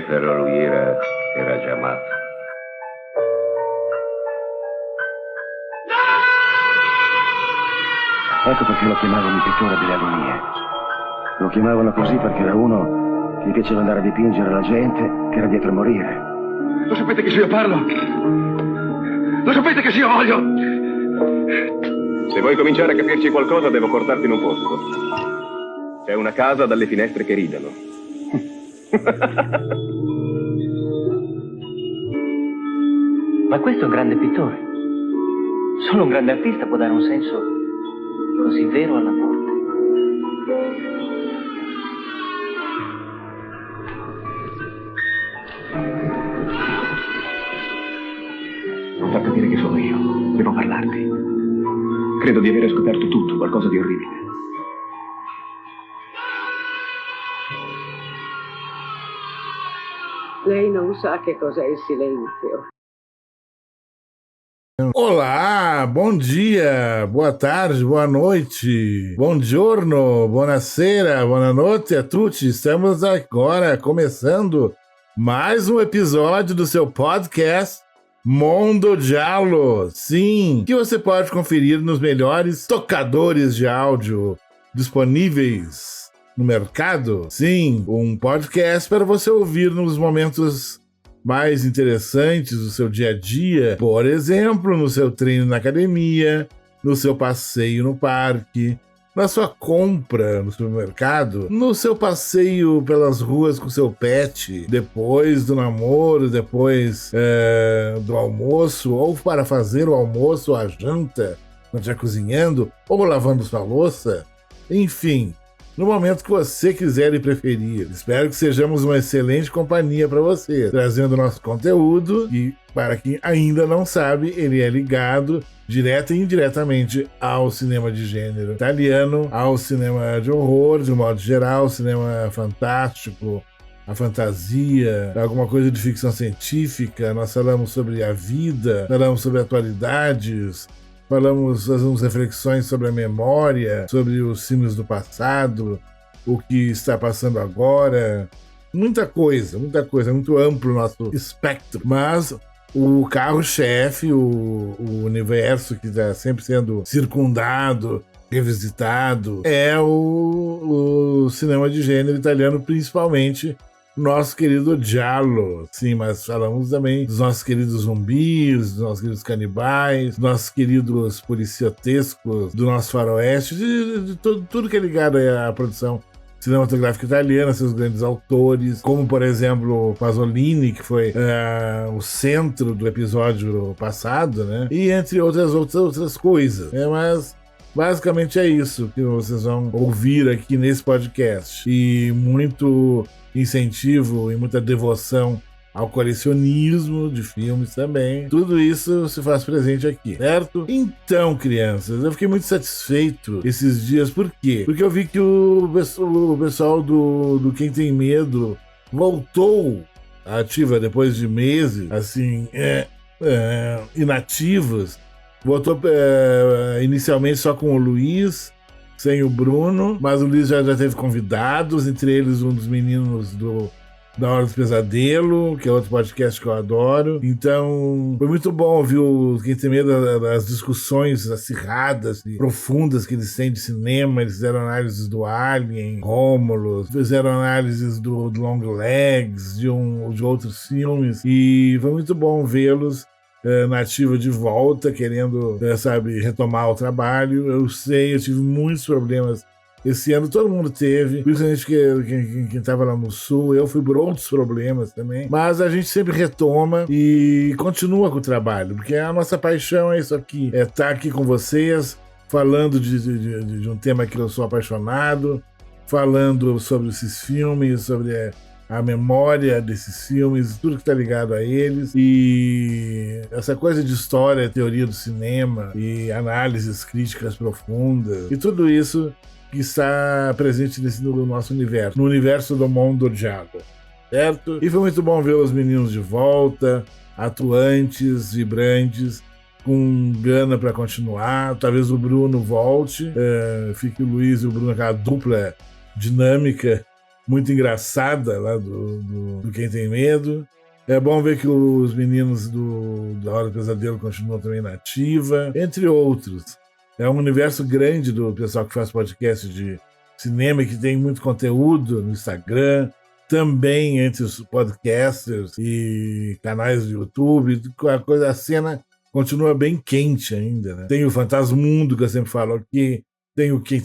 Però lui era già matto. Ecco perché lo chiamavano il pittore delle agonie. Lo chiamavano così perché era uno che gli piaceva andare a dipingere la gente che era dietro a morire. Lo sapete che se io parlo? Lo sapete che se io voglio? Se vuoi cominciare a capirci qualcosa, devo portarti in un posto. C'è una casa dalle finestre che ridono. Ma questo è un grande pittore. Solo un grande artista può dare un senso così vero alla morte. Non far capire che sono io. Devo parlarti. Credo di avere scoperto tutto, qualcosa di orribile. Lei non sa che cos'è il silenzio. Olá, bom dia, boa tarde, boa noite, buongiorno, buonasera, buonanotte a tutti. Estamos agora começando mais um episódio do seu podcast Mondo Giallo. Sim, que você pode conferir nos melhores tocadores de áudio disponíveis no mercado. Sim, um podcast para você ouvir nos momentos mais interessantes do seu dia a dia, por exemplo, no seu treino na academia, no seu passeio no parque, na sua compra no supermercado, no seu passeio pelas ruas com seu pet, depois do namoro, depois do almoço, ou para fazer o almoço ou a janta, quando estiver cozinhando, ou lavando sua louça, enfim, no momento que você quiser e preferir. Espero que sejamos uma excelente companhia para você, trazendo nosso conteúdo e, para quem ainda não sabe, ele é ligado direta e indiretamente ao cinema de gênero italiano, ao cinema de horror, de um modo geral, cinema fantástico, a fantasia, alguma coisa de ficção científica. Nós falamos sobre a vida, falamos sobre atualidades, fazemos reflexões sobre a memória, sobre os filmes do passado, o que está passando agora. Muita coisa, muito amplo o nosso espectro. Mas o carro-chefe, o universo que está sempre sendo circundado, revisitado, é o cinema de gênero italiano, principalmente nosso querido Giallo. Sim, mas falamos também dos nossos queridos zumbis, dos nossos queridos canibais, dos nossos queridos policiotescos, do nosso faroeste, de tudo que é ligado à produção cinematográfica italiana, seus grandes autores, como, por exemplo, Pasolini, que foi o centro do episódio passado, né? E entre outras coisas. Mas basicamente é isso que vocês vão ouvir aqui nesse podcast. E muito incentivo e muita devoção ao colecionismo de filmes também. Tudo isso se faz presente aqui, certo? Então, crianças, eu fiquei muito satisfeito esses dias. Por quê? Porque eu vi que o pessoal do Quem Tem Medo voltou à ativa depois de meses, assim, inativos. Voltou inicialmente só com o Luiz, sem o Bruno, mas o Luiz já teve convidados, entre eles um dos meninos da Hora do Pesadelo, que é outro podcast que eu adoro. Então, foi muito bom ouvir Quem Tem Medo das discussões acirradas e profundas que eles têm de cinema. Eles fizeram análises do Alien, Rômulo, fizeram análises do Long Legs, de outros filmes, e foi muito bom vê-los na ativa de volta, querendo, retomar o trabalho. Eu sei, eu tive muitos problemas esse ano, todo mundo teve, principalmente quem estava lá no Sul. Eu fui por outros problemas também, mas a gente sempre retoma e continua com o trabalho, porque a nossa paixão é isso aqui, é estar aqui com vocês, falando de um tema que eu sou apaixonado, falando sobre esses filmes, sobre a memória desses filmes, tudo que está ligado a eles, e essa coisa de história, teoria do cinema e análises críticas profundas, e tudo isso que está presente no nosso universo, no universo do Mondo Giallo, certo? E foi muito bom ver os meninos de volta, atuantes, vibrantes, com gana para continuar. Talvez o Bruno volte, fique o Luiz e o Bruno, aquela dupla dinâmica muito engraçada lá do Quem Tem Medo. É bom ver que os meninos da Hora do Pesadelo continuam também na ativa, entre outros. É um universo grande do pessoal que faz podcast de cinema e que tem muito conteúdo no Instagram, também entre os podcasters e canais do YouTube. A cena continua bem quente ainda, né? Tem o Fantasmundo, que eu sempre falo aqui, tem o Que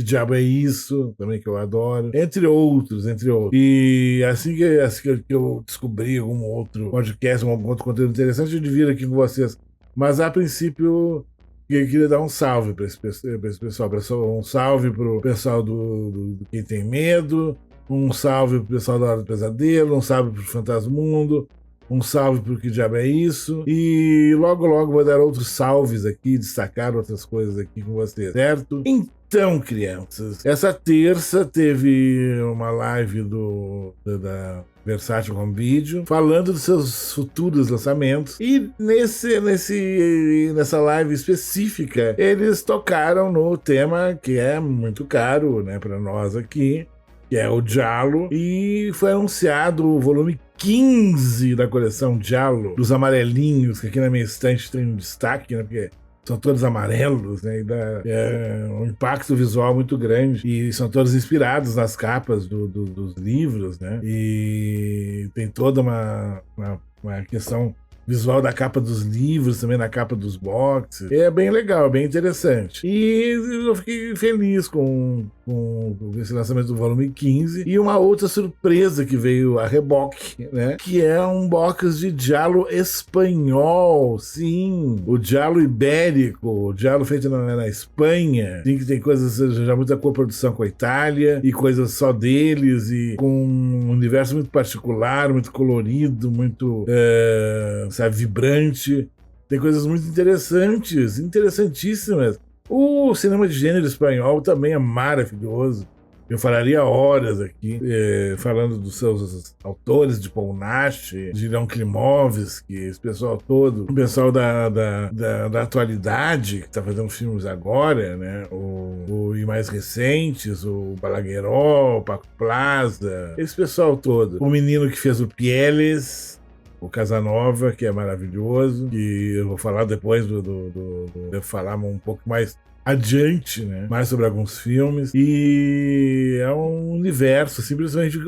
Diabo é Isso, também que eu adoro, entre outros. E assim que eu descobri algum outro podcast, algum outro conteúdo interessante, eu divido aqui com vocês. Mas a princípio eu queria dar um salve para esse pessoal, um salve pro pessoal do Quem Tem Medo, um salve pro pessoal da Hora do Pesadelo, um salve pro Fantasmundo, um salve pro Que Diabo é Isso, e logo vou dar outros salves aqui, destacar outras coisas aqui com vocês, certo? Então, crianças, essa terça teve uma live da Versátil Home Video falando dos seus futuros lançamentos, e nessa live específica eles tocaram no tema que é muito caro, né, para nós aqui, que é o Giallo, e foi anunciado o volume 15 da coleção Giallo, dos amarelinhos, que aqui na minha estante tem um destaque, né, porque são todos amarelos, né, e dá um impacto visual muito grande, e são todos inspirados nas capas dos livros, né, e tem toda uma questão visual da capa dos livros, também na capa dos boxes. É bem legal, bem interessante. E eu fiquei feliz com esse lançamento do volume 15. E uma outra surpresa que veio a reboque, né? Que é um box de Giallo espanhol. Sim, o Giallo ibérico, o Giallo feito na Espanha. Sim, que tem coisas, já muita coprodução com a Itália, e coisas só deles, e com um universo muito particular, muito colorido, muito vibrante. Tem coisas muito interessantíssimas. O cinema de gênero espanhol também é maravilhoso. Eu falaria horas aqui, falando dos seus autores, de Paul Nash, de Leon Klimovsky, esse pessoal todo, o pessoal da atualidade, que está fazendo filmes agora, né? E mais recentes, o Balagueró, o Paco Plaza, esse pessoal todo. O menino que fez o Pieles, o Casanova, que é maravilhoso, que eu vou falar depois devo falar um pouco mais adiante, né? Mais sobre alguns filmes. E é um universo, simplesmente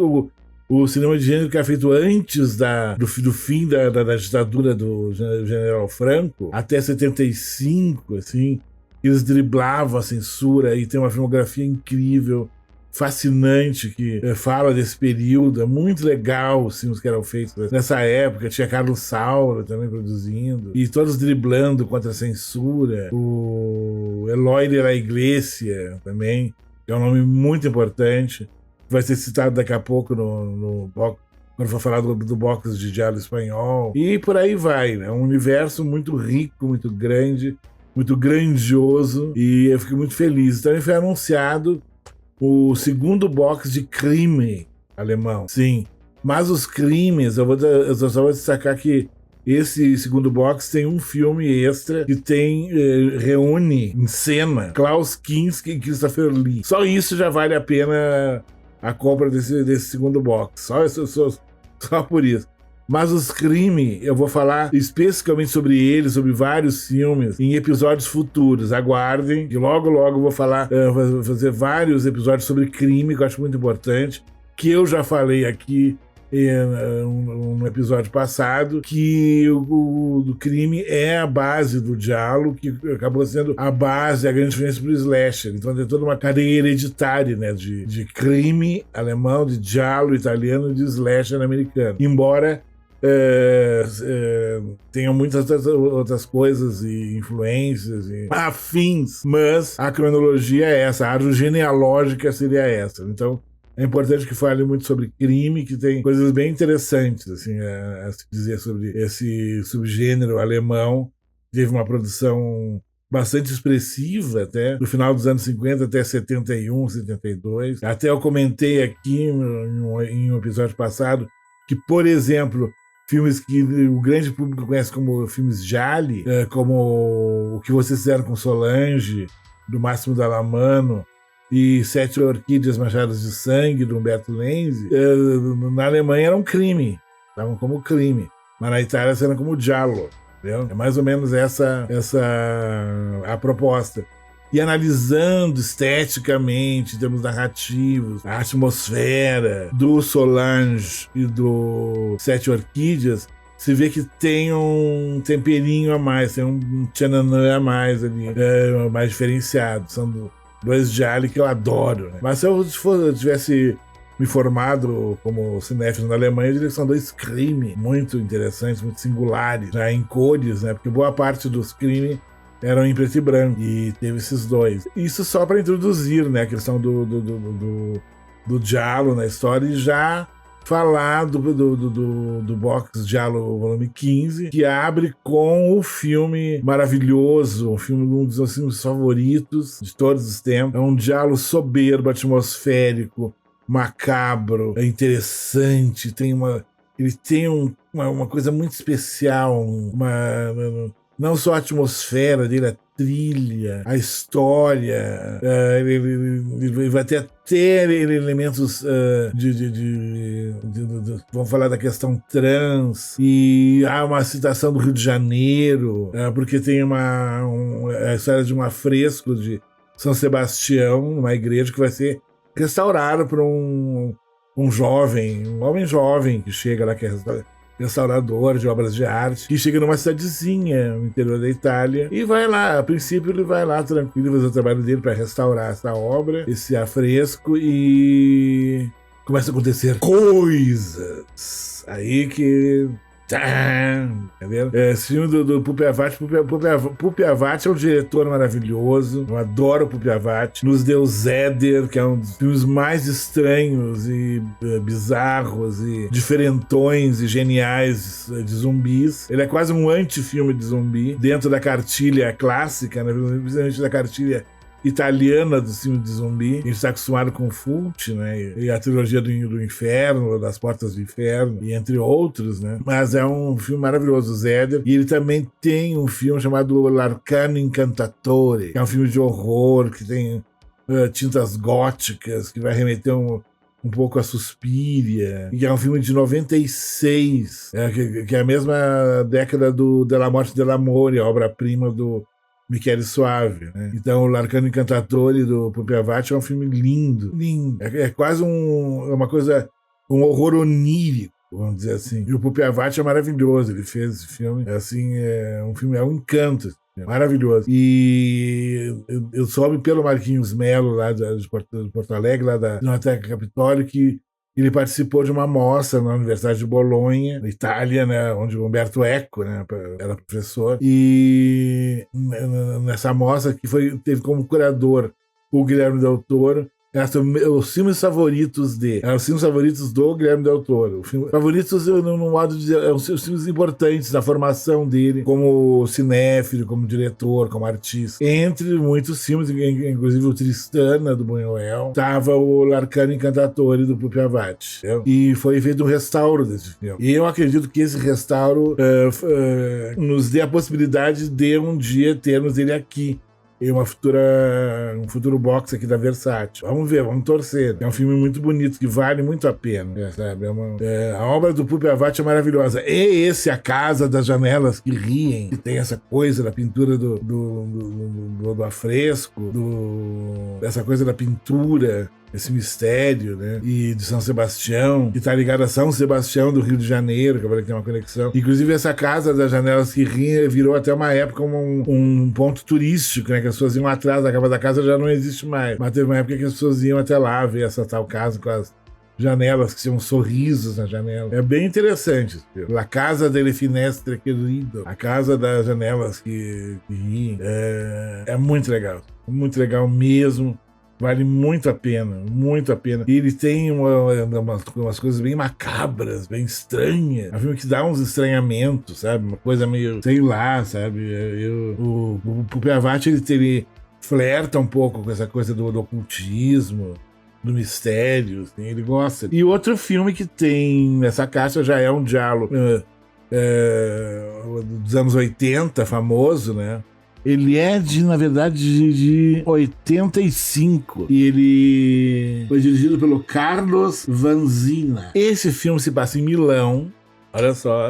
o cinema de gênero que é feito antes do fim da ditadura do General Franco, até 75, assim, eles driblavam a censura, e tem uma filmografia incrível, fascinante, que fala desse período. É muito legal os filmes que eram feitos nessa época. Tinha Carlos Saura também produzindo, e todos driblando contra a censura. O Eloy de la Iglesia também, que é um nome muito importante, vai ser citado daqui a pouco quando for falar do box de Giallo espanhol, e por aí vai, né? Um universo muito rico, muito grande, muito grandioso, e eu fiquei muito feliz. Também foi anunciado o segundo box de crime alemão. Sim, mas os crimes, eu só vou destacar que esse segundo box tem um filme extra que reúne em cena Klaus Kinski e Christopher Lee. Só isso já vale a pena a compra desse segundo box. Só por isso. Mas os crimes, eu vou falar especificamente sobre eles, sobre vários filmes, em episódios futuros. Aguardem, que logo eu vou fazer vários episódios sobre crime, que eu acho muito importante, que eu já falei aqui no episódio passado, que o crime é a base do Giallo, que acabou sendo a grande diferença pro slasher. Então tem toda uma cadeia hereditária, né, de crime alemão, de Giallo italiano e de slasher americano. Embora tenham muitas outras coisas e influências e afins, mas a cronologia é essa, a árvore genealógica seria essa. Então é importante que fale muito sobre crime, que tem coisas bem interessantes, assim, a se dizer sobre esse subgênero alemão. Teve uma produção bastante expressiva até, no final dos anos 50 até 71, 72. Até eu comentei aqui em um episódio passado que, por exemplo, filmes que o grande público conhece como filmes gialli, como O Que Vocês Fizeram com Solange, do Máximo Dallamano, e Sete Orquídeas Manchadas de Sangue, do Humberto Lenzi, na Alemanha era um crime, estavam como crime, mas na Itália eram como giallo, entendeu? É mais ou menos essa a proposta. E analisando esteticamente, em termos narrativos, a atmosfera do Solange e do Sete Orquídeas, se vê que tem um temperinho a mais, tem um tchananã a mais ali, mais diferenciado. São dois gialli que eu adoro, né? Mas se eu tivesse me formado como cinéfilo na Alemanha, eu diria que são dois crimes muito interessantes, muito singulares, já em cores, né? Porque boa parte dos crimes eram em preto e branco, e teve esses dois. Isso só para introduzir, né, a questão do giallo na história e já falar do box Giallo volume 15, que abre com o filme maravilhoso, um dos meus filmes favoritos de todos os tempos. É um giallo soberbo, atmosférico, macabro, é interessante, ele tem uma coisa muito especial, não só a atmosfera dele, a trilha, a história, ele vai ter até elementos vamos falar da questão trans, e há uma citação do Rio de Janeiro, porque tem a história de um afresco de São Sebastião, uma igreja que vai ser restaurada por um homem jovem que chega lá, que é restaurador de obras de arte, que chega numa cidadezinha no interior da Itália e vai lá, a princípio ele vai lá tranquilo fazer o trabalho dele para restaurar essa obra, esse afresco, e começa a acontecer coisas aí que... Entendeu? Esse filme do Pupi Avati. Pupi Avati é um diretor maravilhoso. Eu adoro o Pupi Avati. Nos deu Zeder, que é um dos filmes mais estranhos e bizarros e diferentões e geniais de zumbis. Ele é quase um anti-filme de zumbi, dentro da cartilha clássica, né? Principalmente da cartilha italiana do filme de zumbi. A gente está acostumado com Fulci, né? E a trilogia do Inferno, das Portas do Inferno, e entre outros, né? Mas é um filme maravilhoso, Zeder. E ele também tem um filme chamado L'Arcano Incantatore, que é um filme de horror, que tem tintas góticas, que vai remeter um pouco a Suspiria, e é um filme de 96, que é a mesma década do Della Morte dell'Amore, a obra-prima do Michele Soavi, né? Então, o L'Arcano Incantatore do Pupi Avati é um filme lindo. É quase uma coisa, um horror onírico, vamos dizer assim. E o Pupi Avati é maravilhoso, ele fez esse filme, é um encanto, maravilhoso. E eu soube pelo Marquinhos Melo, lá de Porto Alegre, lá da Biblioteca Capitólio, que ele participou de uma mostra na Universidade de Bolonha, na Itália, né, onde o Umberto Eco, né, era professor. E nessa mostra que teve como curador o Guilherme Del Toro, os filmes favoritos do Guilherme Del Toro. Favoritos, no modo de dizer, os filmes importantes da formação dele como cinéfilo, como diretor, como artista. Entre muitos filmes, inclusive o Tristana, do Buñuel, estava o L'Arcano Incantatore, do Pupi Avati. E foi feito um restauro desse filme. E eu acredito que esse restauro nos dê a possibilidade de um dia termos ele aqui, em um futuro box aqui da Versátil. Vamos ver, vamos torcer. É um filme muito bonito, que vale muito a pena, sabe? A obra do Pupi Avati é maravilhosa. E A Casa das Janelas que Riem, que tem essa coisa da pintura do afresco, dessa coisa da pintura, esse mistério, né? E de São Sebastião, que tá ligado a São Sebastião do Rio de Janeiro, que eu falei que tem uma conexão. Inclusive, essa Casa das Janelas que Riem virou até uma época um ponto turístico, né? Que as pessoas iam atrás da Casa da Casa, já não existe mais. Mas teve uma época que as pessoas iam até lá ver essa tal casa com as janelas que tinham sorrisos na janela. É bem interessante. La Casa delle Finestre que Ridono. A Casa das Janelas que Riem. É muito legal. Muito legal mesmo. Vale muito a pena, muito a pena. E ele tem umas coisas bem macabras, bem estranhas. É um filme que dá uns estranhamentos, sabe? Uma coisa meio, sei lá, sabe? O Pupi Avati, ele flerta um pouco com essa coisa do ocultismo, do mistério, assim, ele gosta. E outro filme que tem nessa caixa já é um giallo dos anos 80, famoso, né? Ele é na verdade, de 85. E ele foi dirigido pelo Carlos Vanzina. Esse filme se passa em Milão. Olha só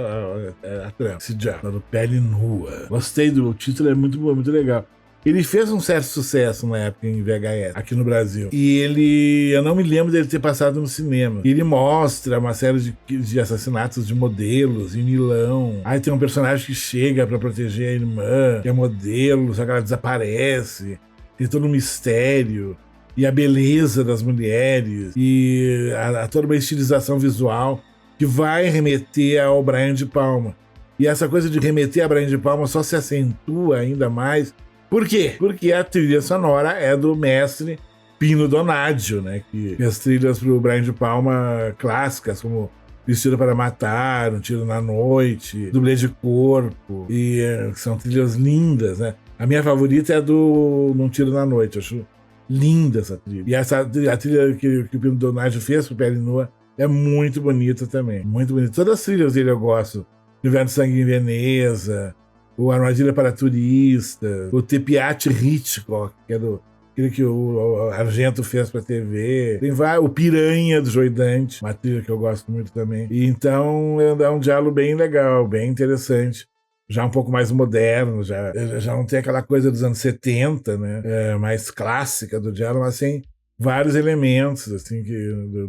a trama. Esse diabo, do Pele Nua. Gostei do título, é muito bom, muito legal. Ele fez um certo sucesso na época em VHS, aqui no Brasil. E eu não me lembro dele ter passado no cinema. Ele mostra uma série de assassinatos de modelos em Milão. Aí tem um personagem que chega pra proteger a irmã, que é modelo, só que ela desaparece. Tem todo um mistério. E a beleza das mulheres. E toda uma estilização visual que vai remeter ao Brian De Palma. E essa coisa de remeter a Brian De Palma só se acentua ainda mais. Por quê? Porque a trilha sonora é do mestre Pino Donaggio, né? Que fez trilhas pro Brian De Palma clássicas, como Vestido para Matar, Um Tiro na Noite, Dublê de Corpo, e são trilhas lindas, né? A minha favorita é a do Um Tiro na Noite, eu acho linda essa trilha. E a trilha que o Pino Donaggio fez pro Pele Nua é muito bonita também, muito bonita. Todas as trilhas dele eu gosto. Inverno de Sangue em Veneza, o Armadilha para Turista, o Tepiate Hitchcock, que é aquele que o Argento fez pra TV. Tem o Piranha, do Joey Dante, uma trilha que eu gosto muito também. E então é um diálogo bem legal, bem interessante. Já um pouco mais moderno, já não tem aquela coisa dos anos 70, né? Mais clássica do diálogo, mas tem vários elementos assim,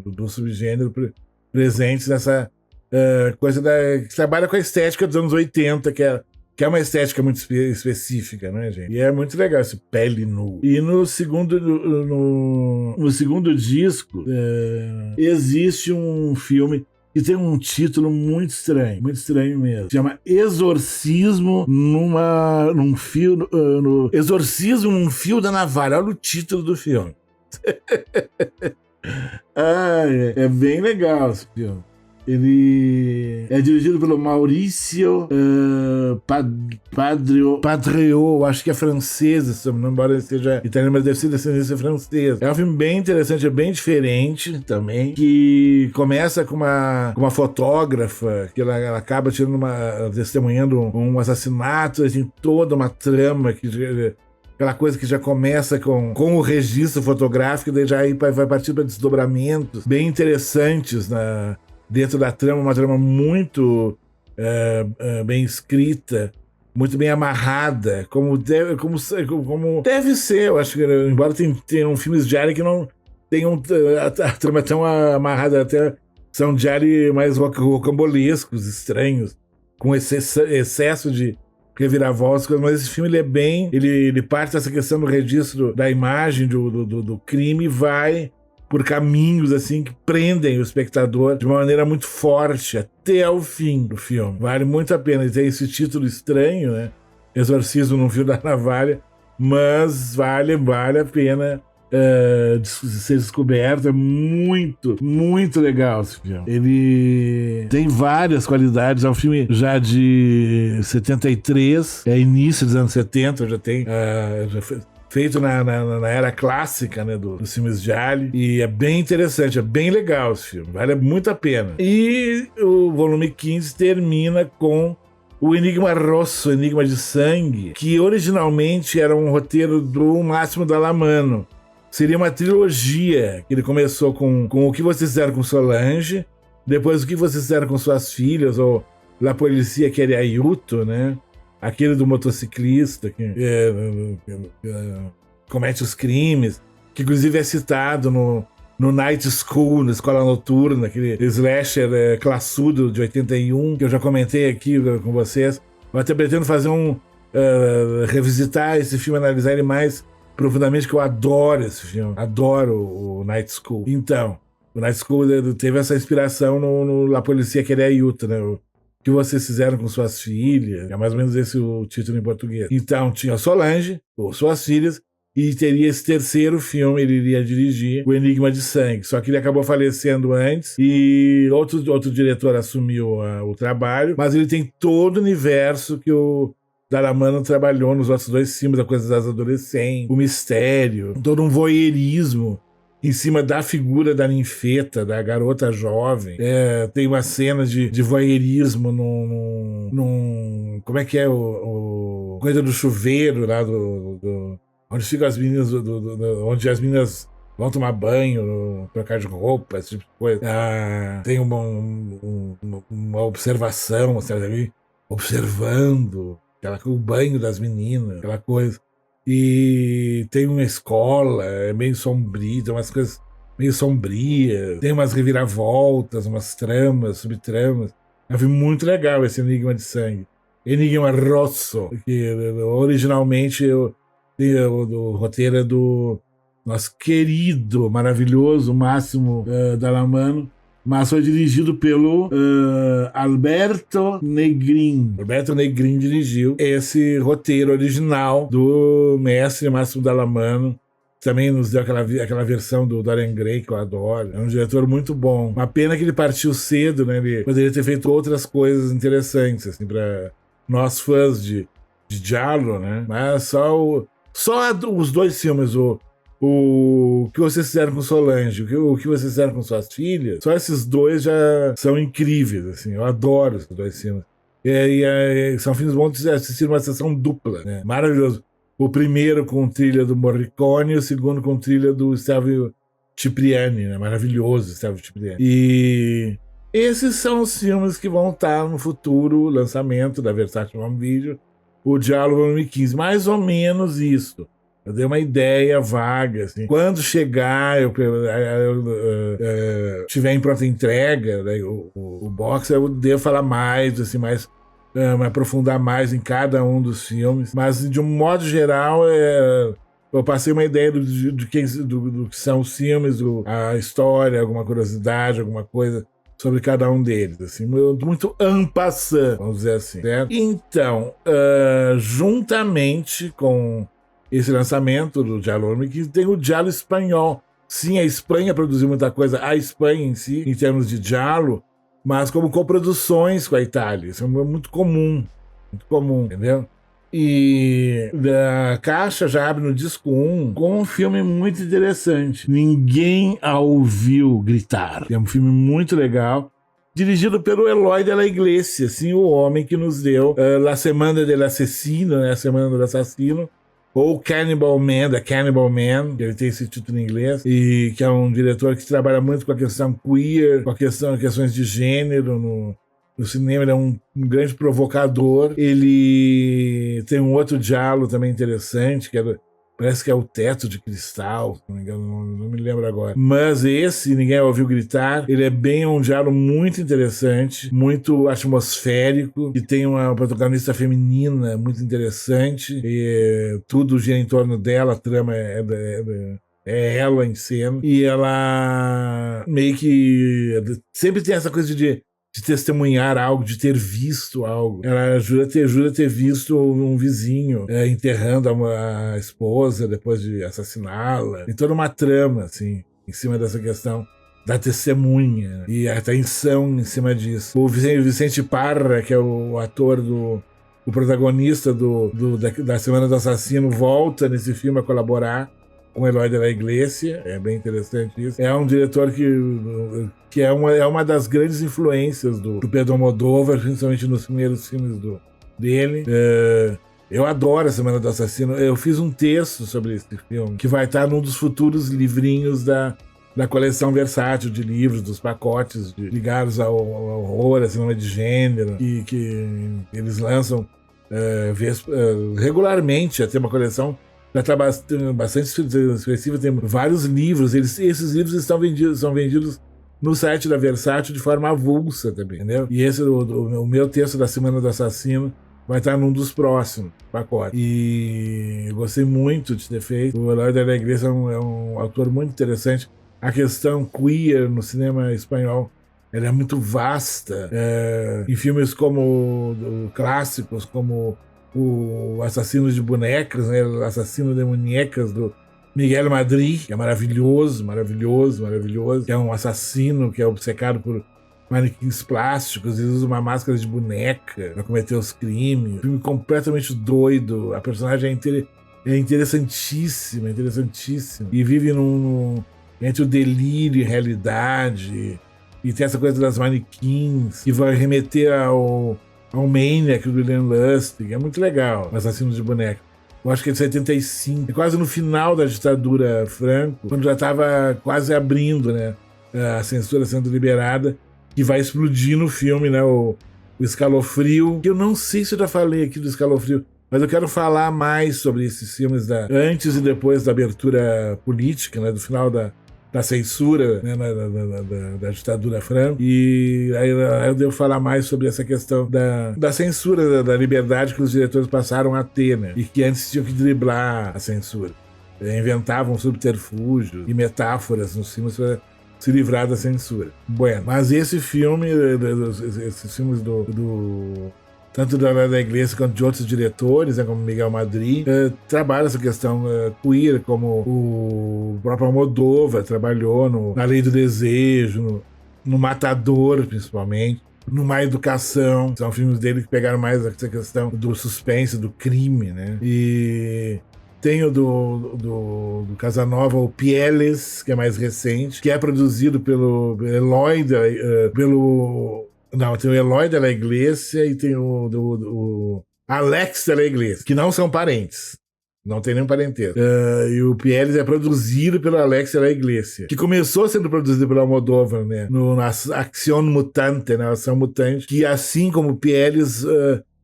do subgênero presentes nessa coisa que trabalha com a estética dos anos 80, que é uma estética muito específica, né, gente? E é muito legal esse Pele Nua. E no segundo disco, existe um filme que tem um título muito estranho mesmo. Se chama Exorcismo Exorcismo num Fio da Navalha. Olha o título do filme. É bem legal esse filme. Ele é dirigido pelo Maurício Padreau, acho que é francês, embora ele seja italiano, mas deve ser descendência francesa. É um filme bem interessante, é bem diferente também, que começa com uma fotógrafa, que ela acaba testemunhando um assassinato, tem toda uma trama aquela coisa que já começa com o registro fotográfico, daí já vai partir para desdobramentos bem interessantes dentro da trama, uma trama muito bem escrita, muito bem amarrada, como deve ser. Eu acho que, embora tenham filmes de Ari que não tenham a trama tão amarrada, até são de Ari mais rocambolescos, estranhos, com excesso de reviravoltas, mas esse filme ele parte dessa questão do registro da imagem do crime e vai por caminhos assim que prendem o espectador de uma maneira muito forte até o fim do filme. Vale muito a pena. E tem esse título estranho, né? Exorcismo num Fio da Navalha, mas vale a pena ser descoberto. É muito, muito legal esse filme. Ele tem várias qualidades. É um filme já de 73, é início dos anos 70, já tem... feito na era clássica, né, dos filmes de Ali, e é bem interessante, é bem legal esse filme, vale muito a pena. E o volume 15 termina com o Enigma Rosso, Enigma de Sangue, que originalmente era um roteiro do Máximo Dallamano. Seria uma trilogia, que ele começou com O Que Vocês Fizeram com Solange, depois O Que Vocês Fizeram com Suas Filhas, ou La Polícia Quer Aiuto, né? Aquele do motociclista que comete os crimes, que inclusive é citado no Night School, na escola noturna, aquele slasher classudo de 81, que eu já comentei aqui com vocês. Eu até pretendo fazer revisitar esse filme, analisar ele mais profundamente, que eu adoro esse filme, adoro o Night School. Então, o Night School teve essa inspiração no La Polícia Quer Aiuto, né? O Que Vocês Fizeram com Suas Filhas, é mais ou menos esse o título em português. Então tinha Solange, ou Suas Filhas, e teria esse terceiro filme, ele iria dirigir, O Enigma de Sangue, só que ele acabou falecendo antes, e outro diretor assumiu o trabalho, mas ele tem todo o universo que o Dallamano trabalhou nos outros dois filmes, a coisa das adolescentes, o mistério, todo um voyeurismo em cima da figura da ninfeta, da garota jovem. Tem uma cena de voyeurismo como é que é coisa do chuveiro lá onde ficam as meninas, onde as meninas vão tomar banho, trocar de roupa, esse tipo de coisa. Tem uma observação, sabe, observando o banho das meninas, aquela coisa. E tem uma escola, é meio sombrio, tem umas coisas meio sombrias, tem umas reviravoltas, umas tramas, subtramas. É um filme muito legal, esse Enigma de Sangue. Enigma Rosso, que originalmente o roteiro é do nosso querido, maravilhoso Máximo Dallamano, mas foi dirigido pelo Alberto Negrin. Alberto Negrin dirigiu esse roteiro original do mestre Máximo Dallamano. Também nos deu aquela versão do Dorian Gray, que eu adoro. É um diretor muito bom. Uma pena que ele partiu cedo, né? Ele poderia ter feito outras coisas interessantes, assim, para nós fãs de Giallo, né? Mas só os dois filmes, o que vocês fizeram com Solange, o que vocês fizeram com suas filhas, só esses dois já são incríveis, assim. Eu adoro esses dois filmes. São filmes bons de assistir uma sessão dupla, né? Maravilhoso. O primeiro com trilha do Morricone e o segundo com trilha do Stelvio Cipriani, né? Maravilhoso, Stelvio Cipriani. E esses são os filmes que vão estar no futuro lançamento da Versátil Home Video, o Giallo Volume 15. Mais ou menos isso. Eu dei uma ideia vaga, assim. Quando chegar, eu tiver em pronta entrega, né, o box, eu devo falar mais, assim, me aprofundar mais em cada um dos filmes. Mas, de um modo geral, eu passei uma ideia do que são os filmes, a história, alguma curiosidade, alguma coisa sobre cada um deles, assim, muito en passant, vamos dizer assim, certo? Então, juntamente com esse lançamento do Giallo, que tem o Giallo espanhol. Sim, a Espanha produziu muita coisa, a Espanha em si, em termos de Giallo, mas como coproduções com a Itália. Isso é muito comum, entendeu? E a caixa já abre no disco 1 com um filme muito interessante. Ninguém a ouviu gritar. É um filme muito legal, dirigido pelo Eloy de la Iglesia, assim, o homem que nos deu La Semana del Asesino, né, a Semana do Assassino, ou Cannibal Man, The Cannibal Man, que ele tem esse título em inglês, e que é um diretor que trabalha muito com a questão queer, com questões de gênero no cinema. Ele é um grande provocador. Ele tem um outro Giallo também interessante, parece que é o Teto de Cristal, se não me engano, não me lembro agora. Mas esse, Ninguém Ouviu Gritar, ele é bem um Giallo muito interessante, muito atmosférico, que tem uma protagonista feminina muito interessante, e tudo gira em torno dela, a trama é ela em cena, e ela meio que sempre tem essa coisa de testemunhar algo, de ter visto algo. Ela jura ter visto um vizinho enterrando a esposa depois de assassiná-la. Tem toda uma trama, assim, em cima dessa questão da testemunha e a tensão em cima disso. O Vicente Parra, que é o ator o protagonista da Semana do Assassino, volta nesse filme a colaborar com o Eloy de la Iglesia. É bem interessante isso. É um diretor que é uma das grandes influências do Pedro Almodóvar, principalmente nos primeiros filmes dele. Eu adoro a Semana do Assassino. Eu fiz um texto sobre esse filme, que vai estar num dos futuros livrinhos da coleção versátil de livros, dos pacotes ligados ao horror, a cinema de gênero, que eles lançam regularmente. Tem uma coleção já está bastante expressiva, tem vários livros. Esses livros são vendidos no site da Versátil de forma avulsa também, entendeu? E esse, o meu texto da Semana do Assassino, vai estar num dos próximos pacotes. E eu gostei muito de ter feito. O Eloy de la Iglesia é um autor muito interessante. A questão queer no cinema espanhol, ela é muito vasta. Em filmes como clássicos, como o Assassino de Bonecas, né? O Assassino de Muñecas, do Miguel Madrid, que é maravilhoso, que é um assassino que é obcecado por manequins plásticos. Ele usa uma máscara de boneca para cometer os crimes. Um filme completamente doido. A personagem é interessantíssima, e vive entre o delírio e a realidade. E tem essa coisa das manequins, que vai remeter ao Maniac do William Lustig. É muito legal, o Assassino de Boneca. Eu acho que é de 75, quase no final da ditadura Franco, quando já estava quase abrindo, né, a censura sendo liberada, que vai explodir no filme, né, o Escalofrio. Eu não sei se eu já falei aqui do Escalofrio, mas eu quero falar mais sobre esses filmes antes e depois da abertura política, né, do final da censura, né, da ditadura Franco. E aí eu devo falar mais sobre essa questão da censura, da liberdade que os diretores passaram a ter, né, e que antes tinham que driblar a censura. Inventavam subterfúgios e metáforas nos filmes para se livrar da censura. Bueno, mas esse filme, esses filmes tanto da Iglesia quanto de outros diretores, né, como Miguel Madrid, trabalha essa questão queer, como o próprio Almodóvar trabalhou na Lei do Desejo, no Matador, principalmente, no Má Educação. São filmes dele que pegaram mais essa questão do suspense, do crime, né? E tem o do Casanova, o Pieles, que é mais recente, que é produzido pelo Eloy, tem o Eloy de la Iglesia e tem o Alex de la Iglesia, que não são parentes. Não tem nenhum parentesco. E o Pieles é produzido pelo Alex de la Iglesia, que começou sendo produzido pelo Almodóvar, né? Na Action Mutante, na Ação Mutante, que assim como o Pieles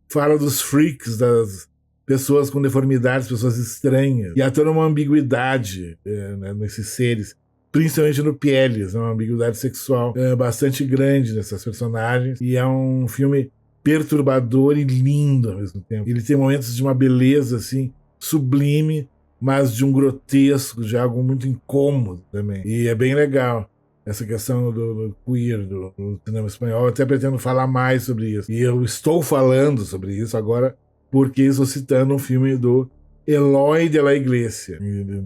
fala dos freaks, das pessoas com deformidades, pessoas estranhas. E há toda uma ambiguidade né, nesses seres. Principalmente no Pieles, uma ambiguidade sexual bastante grande nessas personagens. E é um filme perturbador e lindo ao mesmo tempo. Ele tem momentos de uma beleza assim sublime, mas de um grotesco, de algo muito incômodo também. E é bem legal essa questão do queer, do cinema espanhol. Eu até pretendo falar mais sobre isso. E eu estou falando sobre isso agora porque estou citando um filme do Eloy de la Iglesia,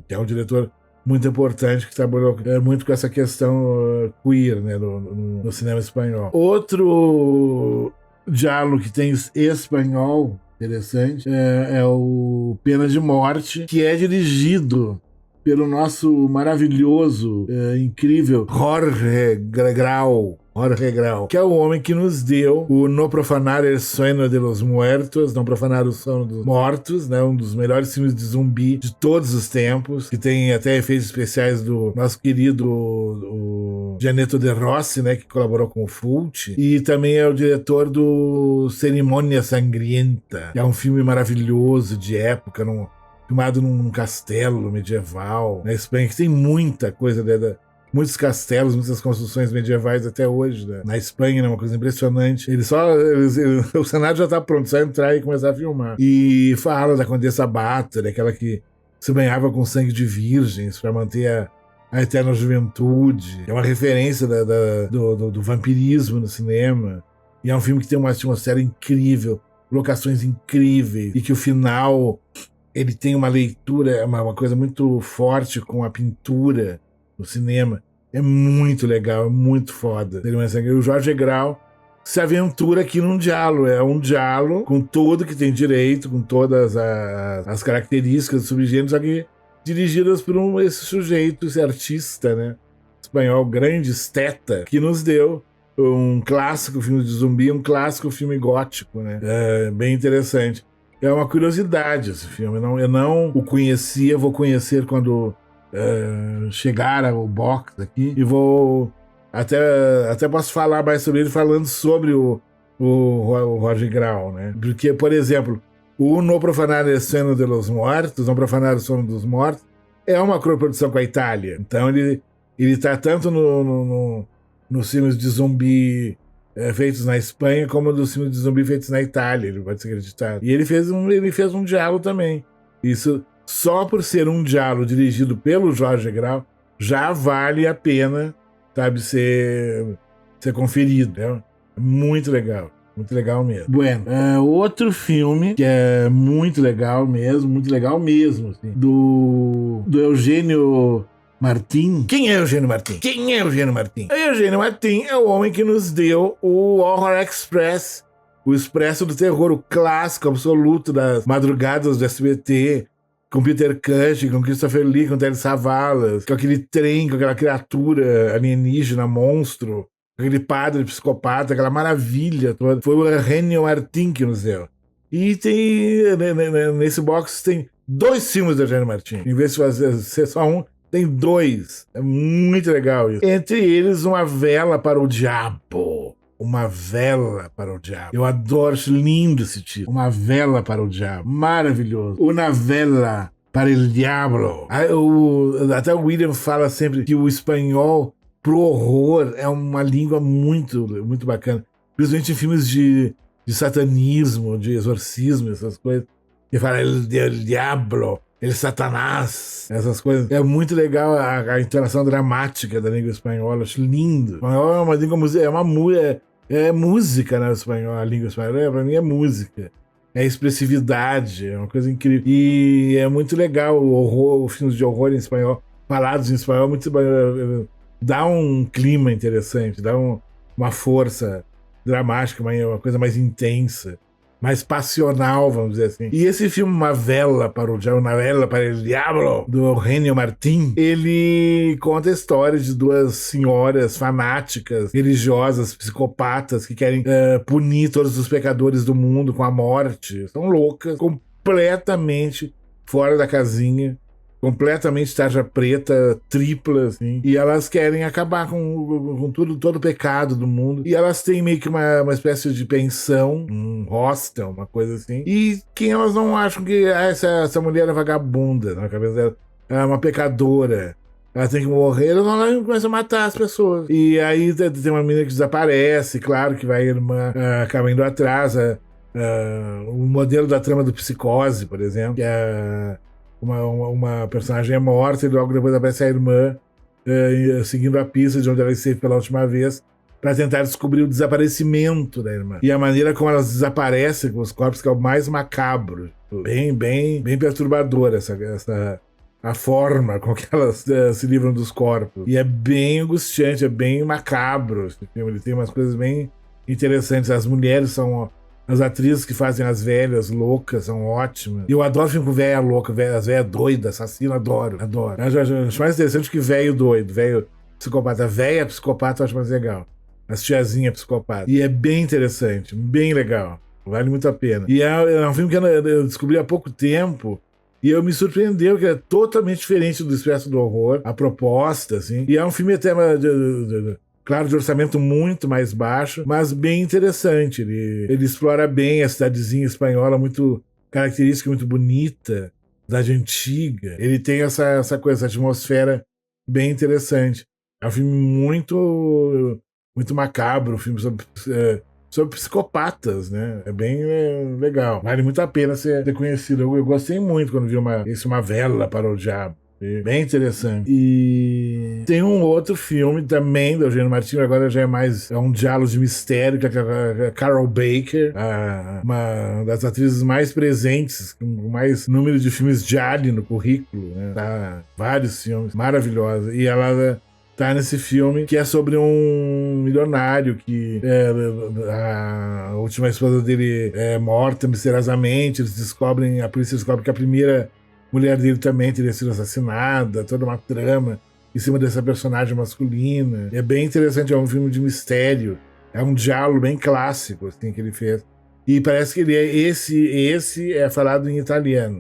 que é um diretor muito importante, que trabalhou muito com essa questão queer, né, no cinema espanhol. Outro diálogo que tem espanhol interessante é o Pena de Morte, que é dirigido pelo nosso maravilhoso, incrível Jorge Grau, que é o homem que nos deu o No Profanar el Sueño de los Muertos, Não Profanar o Sono dos Mortos, né, um dos melhores filmes de zumbi de todos os tempos, que tem até efeitos especiais do nosso querido Gianetto De Rossi, né, que colaborou com o Fulci, e também é o diretor do Cerimônia Sangrienta, que é um filme maravilhoso de época, filmado num castelo medieval na Espanha, que tem muita coisa muitos castelos, muitas construções medievais até hoje, né? Na Espanha, é uma coisa impressionante. O cenário já está pronto, só entrar e começar a filmar. E fala da Condessa Bathory, aquela que se banhava com sangue de virgens para manter a eterna juventude. É uma referência do vampirismo no cinema. E é um filme que tem uma atmosfera incrível, locações incríveis, e que o final ele tem uma leitura, uma coisa muito forte com a pintura no cinema. É muito legal, é muito foda. E o Jorge Grau se aventura aqui num diálogo. É um diálogo com tudo que tem direito, com todas as características dos subgêneros, aqui dirigidas por esse sujeito, esse artista, né, espanhol, grande esteta, que nos deu um clássico filme de zumbi, um clássico filme gótico, né? É bem interessante. É uma curiosidade esse filme. Eu não o conhecia, vou conhecer quando chegar ao box aqui, e vou até posso falar mais sobre ele falando sobre o Jorge Grau, né? Porque, por exemplo, o No Profanar el Sueño de los Muertos, Não Profanar o Sono dos Mortos, é uma coprodução com a Itália. Então ele está tanto nos filmes de zumbi feitos na Espanha, como nos filmes de zumbi feitos na Itália, ele pode ser acreditado. E ele fez um diálogo também. Isso, só por ser um diálogo dirigido pelo Jorge Grau, já vale a pena, sabe, ser conferido, né? Muito legal mesmo. Bueno, outro filme que é muito legal mesmo, assim, do Eugênio Martin. Quem é Eugênio Martin? Eugênio Martin é o homem que nos deu o Horror Express, o Expresso do Terror, o clássico absoluto das madrugadas do SBT, com Peter Cushing, com Christopher Lee, com Telly Savalas, com aquele trem, com aquela criatura alienígena, monstro, com aquele padre psicopata, aquela maravilha toda. Foi o Ennio Martin que nos deu. E tem, nesse box tem 2 filmes do Ennio Martin. Em vez de ser só um, tem 2. É muito legal isso. Entre eles, Uma Vela para o Diabo. Uma Vela para o Diabo. Eu adoro, acho lindo esse título. Uma Vela para o Diabo. Maravilhoso. Una Vela para el Diablo. Até o William fala sempre que o espanhol pro horror é uma língua muito, muito bacana. Principalmente em filmes de satanismo, de exorcismo, essas coisas. Que fala el Diablo, el Satanás, essas coisas. É muito legal a entonação dramática da língua espanhola. Acho lindo. O espanhol é uma língua musical. É música, né, espanhol, a língua espanhola, pra mim é música. É expressividade, é uma coisa incrível. E é muito legal o horror, os filmes de horror em espanhol, falados em espanhol, muito, dá um clima interessante, dá uma força dramática, uma coisa mais intensa, mais passional, vamos dizer assim. E esse filme, Uma Vela para o Diabo, Uma Vela para el Diablo, do Ennio Martin, ele conta a história de 2 senhoras fanáticas, religiosas, psicopatas, que querem punir todos os pecadores do mundo com a morte. São loucas, completamente fora da casinha, completamente tarja preta, tripla, assim, e elas querem acabar com todo o pecado do mundo, e elas têm meio que uma espécie de pensão, um hostel, uma coisa assim, e quem elas não acham que essa mulher é vagabunda, na cabeça dela, ela é uma pecadora, ela tem que morrer, elas vão lá e começam a matar as pessoas. E aí tem uma menina que desaparece, claro que vai a irmã acaba indo atrás, o modelo da trama do Psicose, por exemplo, que é uma personagem é morta e logo depois aparece a irmã seguindo a pista de onde ela esteve pela última vez para tentar descobrir o desaparecimento da irmã. E a maneira como elas desaparecem com os corpos, que é o mais macabro. Bem perturbadora a forma com que elas se livram dos corpos. E é bem angustiante, é bem macabro esse filme. Ele tem umas coisas bem interessantes. As mulheres são... As atrizes que fazem as velhas loucas são ótimas. E eu adoro filme com velha louca, as velhas doidas, assassino, adoro. Eu acho mais interessante que velho doido, velho psicopata. Velha psicopata eu acho mais legal. As tiazinhas psicopata. E é bem interessante, bem legal. Vale muito a pena. E é um filme que eu descobri há pouco tempo. E eu me surpreendeu que é totalmente diferente do Expresso do Horror. A proposta, assim. E é um filme até... Claro, de orçamento muito mais baixo, mas bem interessante. Ele explora bem a cidadezinha espanhola, muito característica, muito bonita, cidade antiga. Ele tem essa coisa, essa atmosfera bem interessante. É um filme muito macabro, um filme sobre psicopatas, né? É bem legal. Vale muito a pena ser conhecido. Eu gostei muito quando vi Uma Vela para o Diabo. Bem interessante. E tem um outro filme também do Ennio Martin, agora já é um diálogo de mistério, que é a Carol Baker, uma das atrizes mais presentes, com mais número de filmes de Alien no currículo, né? Tá, vários filmes, maravilhosa. E ela tá nesse filme que é sobre um milionário que a última esposa dele é morta misteriosamente. A polícia descobre que a primeira mulher dele também teria sido assassinada, toda uma trama em cima dessa personagem masculina. É bem interessante, é um filme de mistério, é um diálogo bem clássico, assim, que ele fez. E parece que esse é falado em italiano.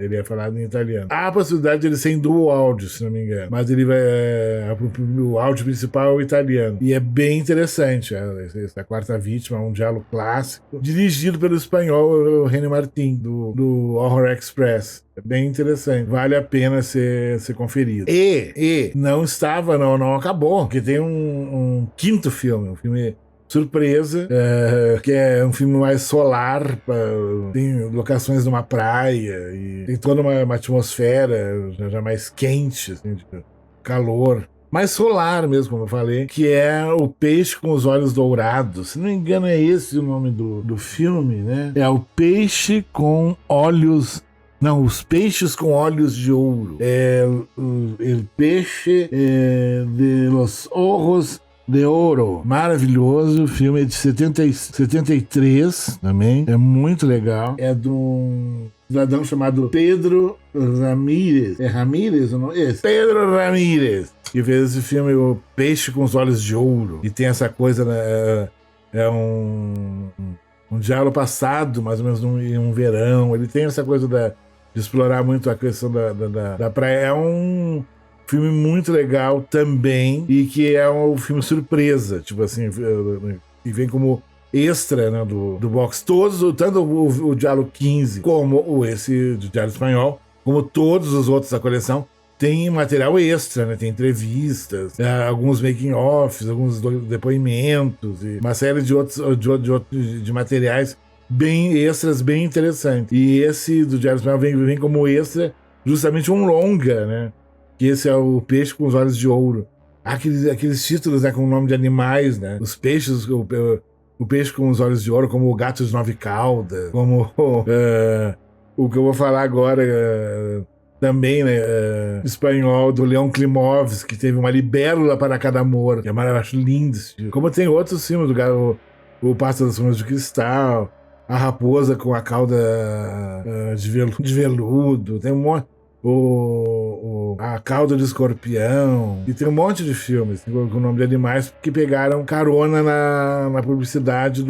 Há a possibilidade de ele ser em dual áudio, se não me engano. Mas o áudio principal é o italiano. E é bem interessante. Essa Quarta Vítima é um diálogo clássico, dirigido pelo espanhol Ennio Martin, do Horror Express. É bem interessante. Vale a pena ser conferido. E não acabou, porque tem um quinto filme, um filme surpresa, que é um filme mais solar, tem locações numa praia e tem toda uma atmosfera já mais quente, assim, de calor, mais solar mesmo, como eu falei, que é O Peixe com os Olhos Dourados. Se não me engano, é esse o nome do filme, né? É O Peixe com Olhos... Não, Os Peixes com Olhos de Ouro. El Peixe de los Ojos de Ouro. Maravilhoso. O filme é de 73 também. É muito legal. É de um cidadão chamado Pedro Ramírez. É Ramírez ou não? Esse. Pedro Ramírez. Que fez esse filme, O Peixe com os Olhos de Ouro. E tem essa coisa, né? É um diálogo passado, mais ou menos em um verão. Ele tem essa coisa de explorar muito a questão da praia. É um filme muito legal também, e que é um filme surpresa, tipo assim, e vem como extra, né, do box. Todos, tanto o Diálogo 15 como esse do Diálogo Espanhol, como todos os outros da coleção, tem material extra, né? Tem entrevistas, alguns making-offs, alguns depoimentos, e uma série de outros de materiais bem extras, bem interessantes. E esse do Diário Espanhol vem como extra justamente um longa, né? Que esse é O Peixe com os Olhos de Ouro. Aqueles títulos, né, com o nome de animais, né? Os peixes, o peixe com os olhos de ouro, como o gato de 9 caudas, como o que eu vou falar agora também, né? Espanhol, do Leon Klimovsky, que teve Uma Libélula para Cada Amor, que eu acho lindo esse filme. Como tem outros filmes, o Pássaro das Folhas de Cristal, A Raposa com a Cauda de Veludo, tem um monte. A Cauda de Escorpião, e tem um monte de filmes com o nome de animais que pegaram carona na publicidade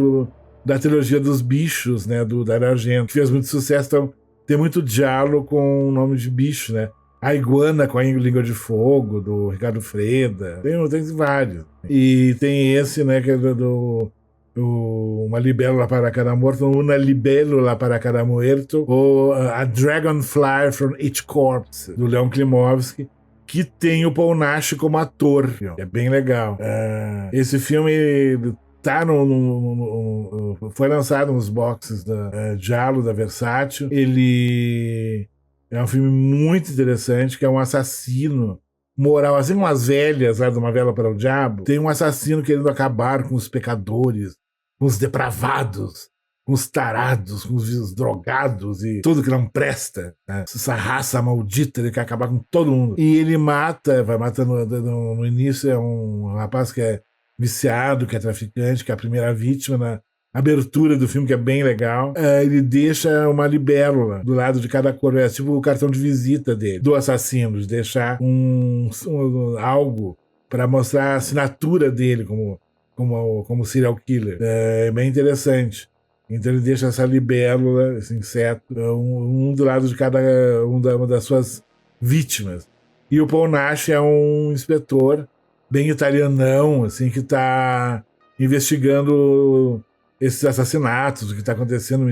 da trilogia dos bichos, né, do Dario Argento, que fez muito sucesso. Então tem muito diálogo com o nome de bicho, né? A Iguana com a Língua de Fogo, do Ricardo Freda, tem vários. E tem esse, né, que é Uma Libélula para Cada Morto, Una Libélula para Cada Muerto, ou A Dragonfly from Each Corpse, do Leon Klimovsky, que tem o Paul Nash como ator. É bem legal. Esse filme tá foi lançado nos boxes da Giallo, da Versátil. Ele é um filme muito interessante, que é um assassino moral, assim como as velhas lá de Uma Vela para o Diabo. Tem um assassino querendo acabar com os pecadores, com os depravados, com os tarados, com os drogados e tudo que não presta, né? Essa raça maldita, ele quer acabar com todo mundo. E ele vai matando no início. É um rapaz que é viciado, que é traficante, que é a primeira vítima. Na abertura do filme, que é bem legal, ele deixa uma libélula do lado de cada cor. É tipo o cartão de visita dele, do assassino, de deixar algo para mostrar a assinatura dele como serial killer. É bem interessante. Então ele deixa essa libélula, esse inseto, um do lado de cada uma das suas vítimas. E o Paul Nash é um inspetor bem italianão, assim, que está investigando esses assassinatos, o que está acontecendo,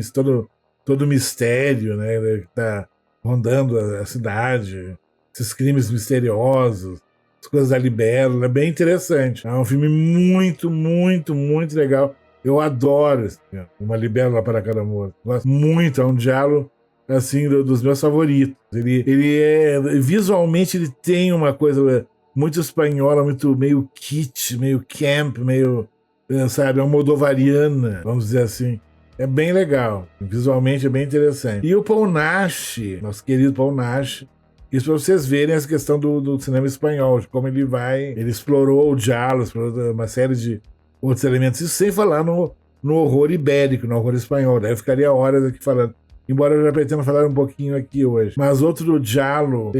todo mistério, né, que está rondando a cidade, esses crimes misteriosos, as coisas da libélula. É bem interessante. É um filme muito, muito, muito legal. Eu adoro esse filme, Uma Libélula para Cada Morto. Gosto muito, é um diálogo assim, dos meus favoritos. Visualmente ele tem uma coisa muito espanhola, muito meio kitsch, meio camp, meio, sabe, almodovariana, vamos dizer assim. É bem legal. Visualmente é bem interessante. E o Paul Nash, nosso querido Paul Nash, isso para vocês verem essa questão do cinema espanhol, de como ele explorou o diálogo, explorou uma série de outros elementos, isso sem falar no horror ibérico, no horror espanhol. Daí eu ficaria horas aqui falando, embora eu já pretenda falar um pouquinho aqui hoje. Mas outro diálogo,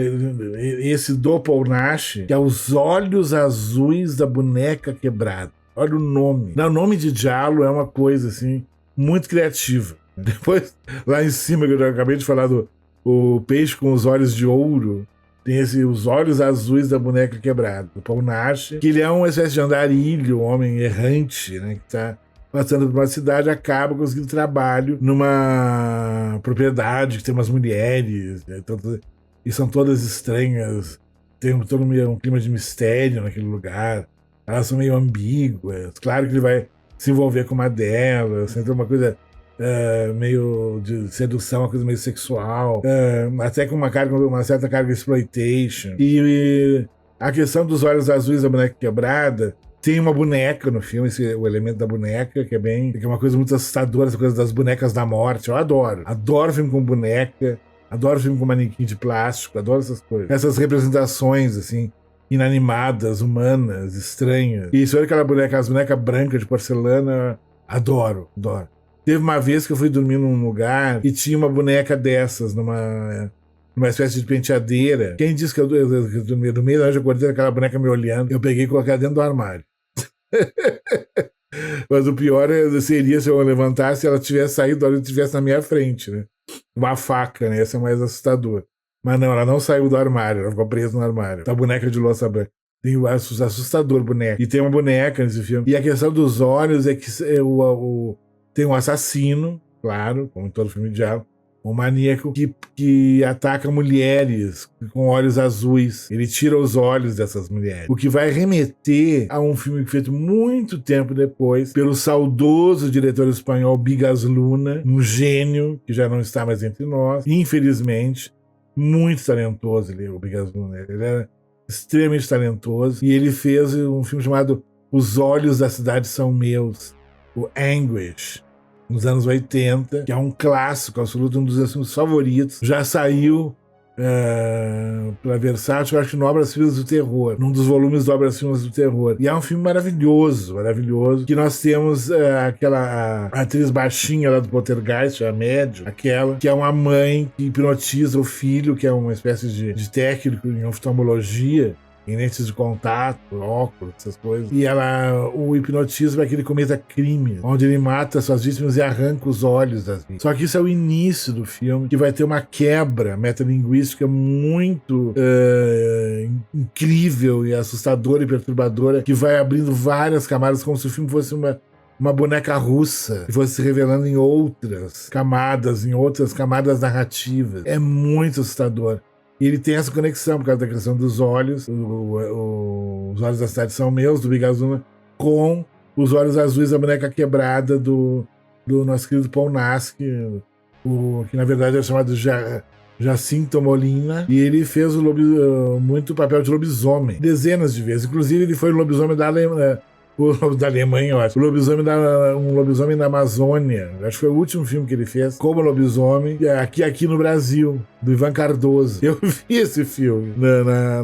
esse do Paul Nash, que é Os Olhos Azuis da Boneca Quebrada. Olha o nome. O nome de diálogo é uma coisa assim muito criativa. Depois, lá em cima, que eu já acabei de falar O Peixe com os Olhos de Ouro, tem Os Olhos Azuis da Boneca Quebrada, do Paul Nash, que ele é uma espécie de andarilho, um homem errante, né, que está passando por uma cidade, acaba conseguindo trabalho numa propriedade que tem umas mulheres, né, e são todas estranhas, tem todo um clima de mistério naquele lugar, elas são meio ambíguas. Claro que ele vai se envolver com uma delas, tem uma coisa meio de sedução, uma coisa meio sexual, até com uma certa carga de exploitation. E a questão dos Olhos Azuis da Boneca Quebrada, tem uma boneca no filme, o elemento da boneca, que é uma coisa muito assustadora, essa coisa das bonecas da morte. Eu adoro filme com boneca, adoro filme com manequim de plástico, adoro essas coisas, essas representações assim inanimadas, humanas, estranhas. E isso era aquela boneca, as bonecas brancas de porcelana, adoro. Teve uma vez que eu fui dormir num lugar e tinha uma boneca dessas, numa espécie de penteadeira. Quem disse que eu dormia no meio da noite, eu acordei aquela boneca me olhando, eu peguei e coloquei dentro do armário. Mas o pior seria se eu levantasse e ela tivesse saído, ela estivesse na minha frente, né? Uma faca, né? Essa é mais assustador. Mas não, ela não saiu do armário, ela ficou presa no armário. Tá boneca de louça branca. Tem o assustador boneca. E tem uma boneca nesse filme. E a questão dos olhos é que tem um assassino, claro, como em todo filme de diabo, um maníaco que ataca mulheres com olhos azuis. Ele tira os olhos dessas mulheres. O que vai remeter a um filme feito muito tempo depois pelo saudoso diretor espanhol Bigas Luna, um gênio que já não está mais entre nós, infelizmente. Muito talentoso o Bigas Luna. Ele era extremamente talentoso. E ele fez um filme chamado Os Olhos da Cidade São Meus, o Anguish, nos anos 80, que é um clássico absoluto, um dos meus filmes favoritos. Já saiu pela Versátil, acho que no Obras Filhas do Terror, num dos volumes do Obras Filhas do Terror. E é um filme maravilhoso, que nós temos aquela atriz baixinha lá do Poltergeist, a médium, aquela, que é uma mãe que hipnotiza o filho, que é uma espécie de técnico em oftalmologia, em lentes de contato, óculos, essas coisas. E o hipnotismo é que ele cometa crime, onde ele mata suas vítimas e arranca os olhos das vítimas. Só que isso é o início do filme, que vai ter uma quebra metalinguística muito incrível e assustadora e perturbadora, que vai abrindo várias camadas, como se o filme fosse uma boneca russa, que fosse se revelando em outras camadas narrativas. É muito assustador. E ele tem essa conexão, por causa da questão dos olhos, os olhos da cidade são meus, do Bigas Luna, com os olhos azuis da boneca quebrada do nosso querido Paul Nassif, que na verdade é chamado Jacinto Molina, e ele fez muito papel de lobisomem, dezenas de vezes. Inclusive ele foi o lobisomem da Alemanha, eu acho. Um lobisomem da Amazônia. Acho que foi o último filme que ele fez como lobisomem, aqui no Brasil, do Ivan Cardoso. Eu vi esse filme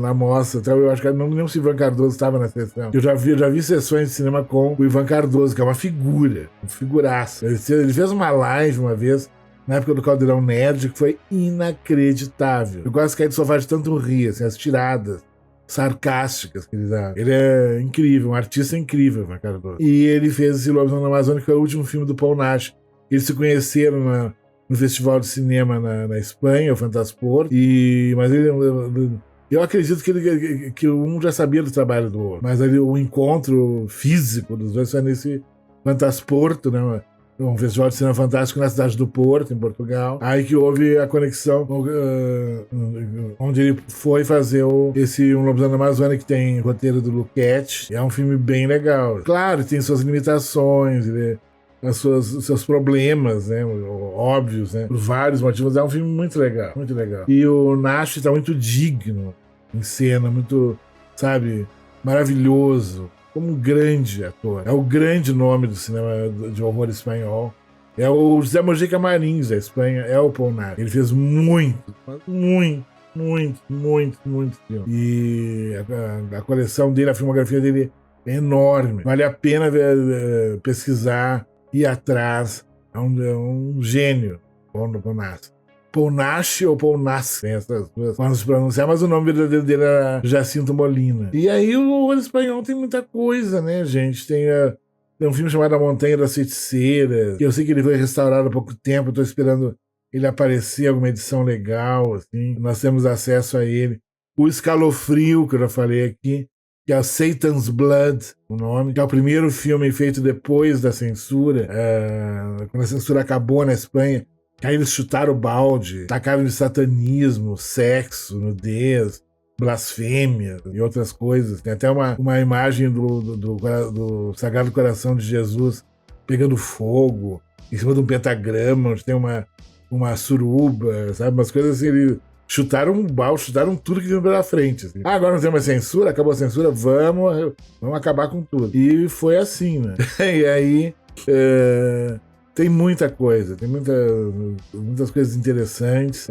na mostra. Então eu acho que não me lembro se o Ivan Cardoso estava na sessão. Eu já vi sessões de cinema com o Ivan Cardoso, que é uma figuraça. Ele fez uma live uma vez, na época do Caldeirão Nerd, que foi inacreditável. Eu quase caí do sofá de tanto rir, assim, as tiradas sarcásticas que ele dá. Ele é incrível, um artista incrível, Ivan Cardoso. E ele fez esse Lobisomem na Amazônia, que foi o último filme do Paul Nassif. Eles se conheceram no Festival de Cinema na Espanha, o Fantasport, mas eu acredito que um já sabia do trabalho do outro, mas ali, o encontro físico dos dois foi nesse Fantasport, né? Um festival de cinema fantástico na cidade do Porto, em Portugal. Aí que houve a conexão, onde ele foi fazer esse Lobisomem na Amazônia, que tem roteiro do Luquete. É um filme bem legal. Claro, tem suas limitações, seus problemas, né, óbvios, né, por vários motivos. É um filme muito legal, muito legal. E o Nassif está muito digno em cena, muito, sabe, maravilhoso. Como um grande ator. É o grande nome do cinema de horror espanhol. É o José Mojica Marins, da Espanha. É o Paul Nassif. Ele fez muito filme. E a coleção dele, a filmografia dele é enorme. Vale a pena pesquisar, ir atrás. É um gênio, Paul Nassif. Paul Nassif ou Paul Nassif, tem essas duas formas de pronunciar, mas o nome verdadeiro dele era Jacinto Molina. E aí o horror espanhol tem muita coisa, né, gente? Tem um filme chamado A Montanha das Feiticeiras, que eu sei que ele foi restaurado há pouco tempo, eu tô esperando ele aparecer, alguma edição legal, assim. Nós temos acesso a ele. O Escalofrio, que eu já falei aqui, que é Satan's Blood, o nome, que é o primeiro filme feito depois da censura, quando a censura acabou na Espanha. Aí eles chutaram o balde, tacaram de satanismo, sexo, nudez, blasfêmia e outras coisas. Tem até uma imagem do Sagrado Coração de Jesus pegando fogo, em cima de um pentagrama, onde tem uma suruba, sabe? Umas coisas assim, eles chutaram um balde, chutaram tudo que vinha pela frente. Assim. Agora não tem mais censura, acabou a censura, vamos acabar com tudo. E foi assim, né? E aí... Tem muita coisa, tem muitas coisas interessantes,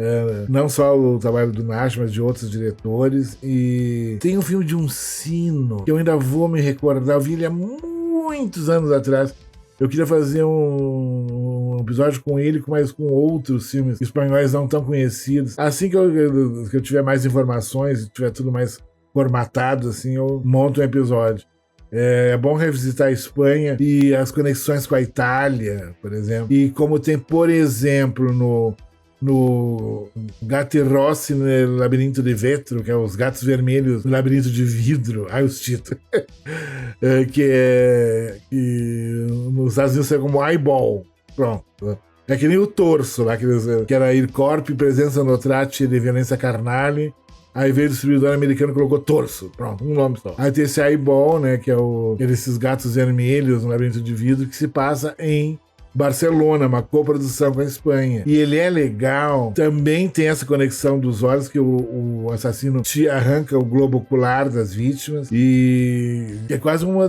não só o trabalho do Nash, mas de outros diretores. E tem um filme de um sino que eu ainda vou me recordar, eu vi ele há muitos anos atrás. Eu queria fazer um episódio com ele, mas com outros filmes espanhóis não tão conhecidos. Assim que eu tiver mais informações, tiver tudo mais formatado, assim, eu monto um episódio. É bom revisitar a Espanha e as conexões com a Itália, por exemplo. E como tem, por exemplo, no Gatti Rossi no Labirinto de Vetro, que é os gatos vermelhos no labirinto de vidro. Ai, os títulos. que nos Estados Unidos é como eyeball. Pronto. É que nem o torso lá, que era Il Corpi, Presenza Notrati de Violência Carnale. Aí veio o distribuidor americano e colocou torso. Pronto, um nome só. Aí tem esse eyeball, né, que é esses gatos vermelhos no labirinto de vidro, que se passa em Barcelona, uma coprodução com a Espanha. E ele é legal. Também tem essa conexão dos olhos, que o assassino te arranca o globo ocular das vítimas. E é quase uma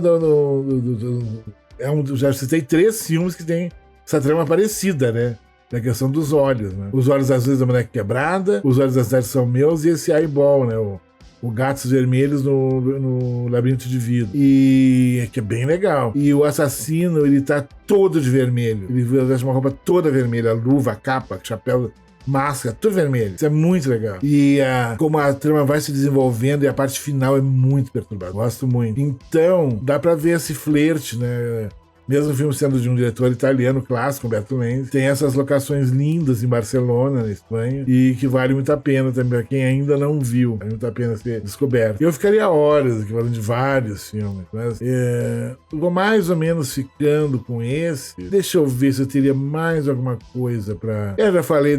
já citei 3 filmes que tem essa trama parecida, né? Da questão dos olhos, né? Os olhos às vezes da mulher quebrada, os olhos da cidade são meus, e esse eyeball, né? O gatos vermelhos no labirinto de vidro. E é que é bem legal. E o assassino, ele tá todo de vermelho. Ele veste uma roupa toda vermelha, luva, capa, chapéu, máscara, tudo vermelho. Isso é muito legal. E como a trama vai se desenvolvendo e a parte final é muito perturbadora. Gosto muito. Então, dá pra ver esse flerte, né? Mesmo o filme sendo de um diretor italiano clássico, Humberto Lenzi, tem essas locações lindas em Barcelona, na Espanha, e que vale muito a pena também, para quem ainda não viu, vale muito a pena ser descoberto. Eu ficaria horas aqui falando de vários filmes, mas eu vou mais ou menos ficando com esse. Deixa eu ver se eu teria mais alguma coisa para... Eu já falei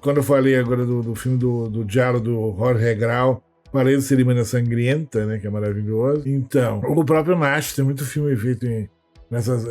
quando eu falei agora do filme do Giallo, do Jorge Grau, falei do Cerimônia Sangrienta, né, que é maravilhoso. Então, o próprio Nash tem muito filme feito nessas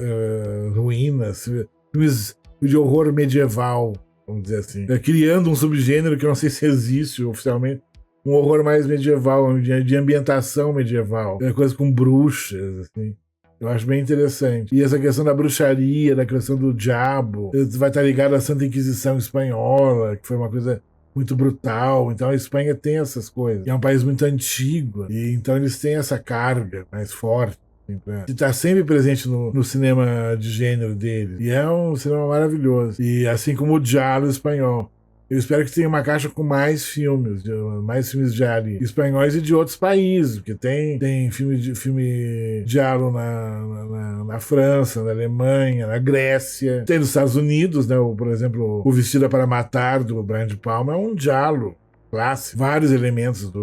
ruínas, filmes de horror medieval, vamos dizer assim. Criando um subgênero que eu não sei se existe oficialmente, um horror mais medieval, de ambientação medieval. Coisa com bruxas, assim. Eu acho bem interessante. E essa questão da bruxaria, da questão do diabo, vai estar ligado à Santa Inquisição Espanhola, que foi uma coisa muito brutal. Então a Espanha tem essas coisas. E é um país muito antigo, e então eles têm essa carga mais forte, assim, que está sempre presente no cinema de gênero deles. E é um cinema maravilhoso. E assim como o Giallo espanhol. Eu espero que tenha uma caixa com mais filmes de ali, espanhóis e de outros países, porque tem filme Giallo na França, na Alemanha, na Grécia, tem nos Estados Unidos, né? Por exemplo, O Vestida para Matar, do Brian De Palma, é um Giallo clássico, vários elementos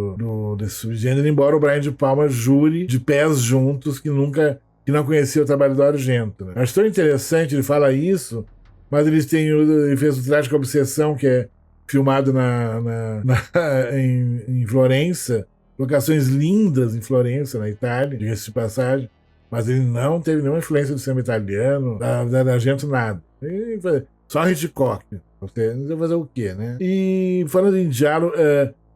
desse subgênero, embora o Brian De Palma jure de pés juntos que não conhecia o trabalho do Argento, né? Acho tão interessante, ele fala isso, mas ele fez o Trágica Obsessão, que é filmado em Florença, locações lindas em Florença, na Itália, diga-se de passagem, mas ele não teve nenhuma influência do cinema italiano, da Argento, nada. Só Hitchcock. Você não vai fazer o quê, né? E falando em Giallo,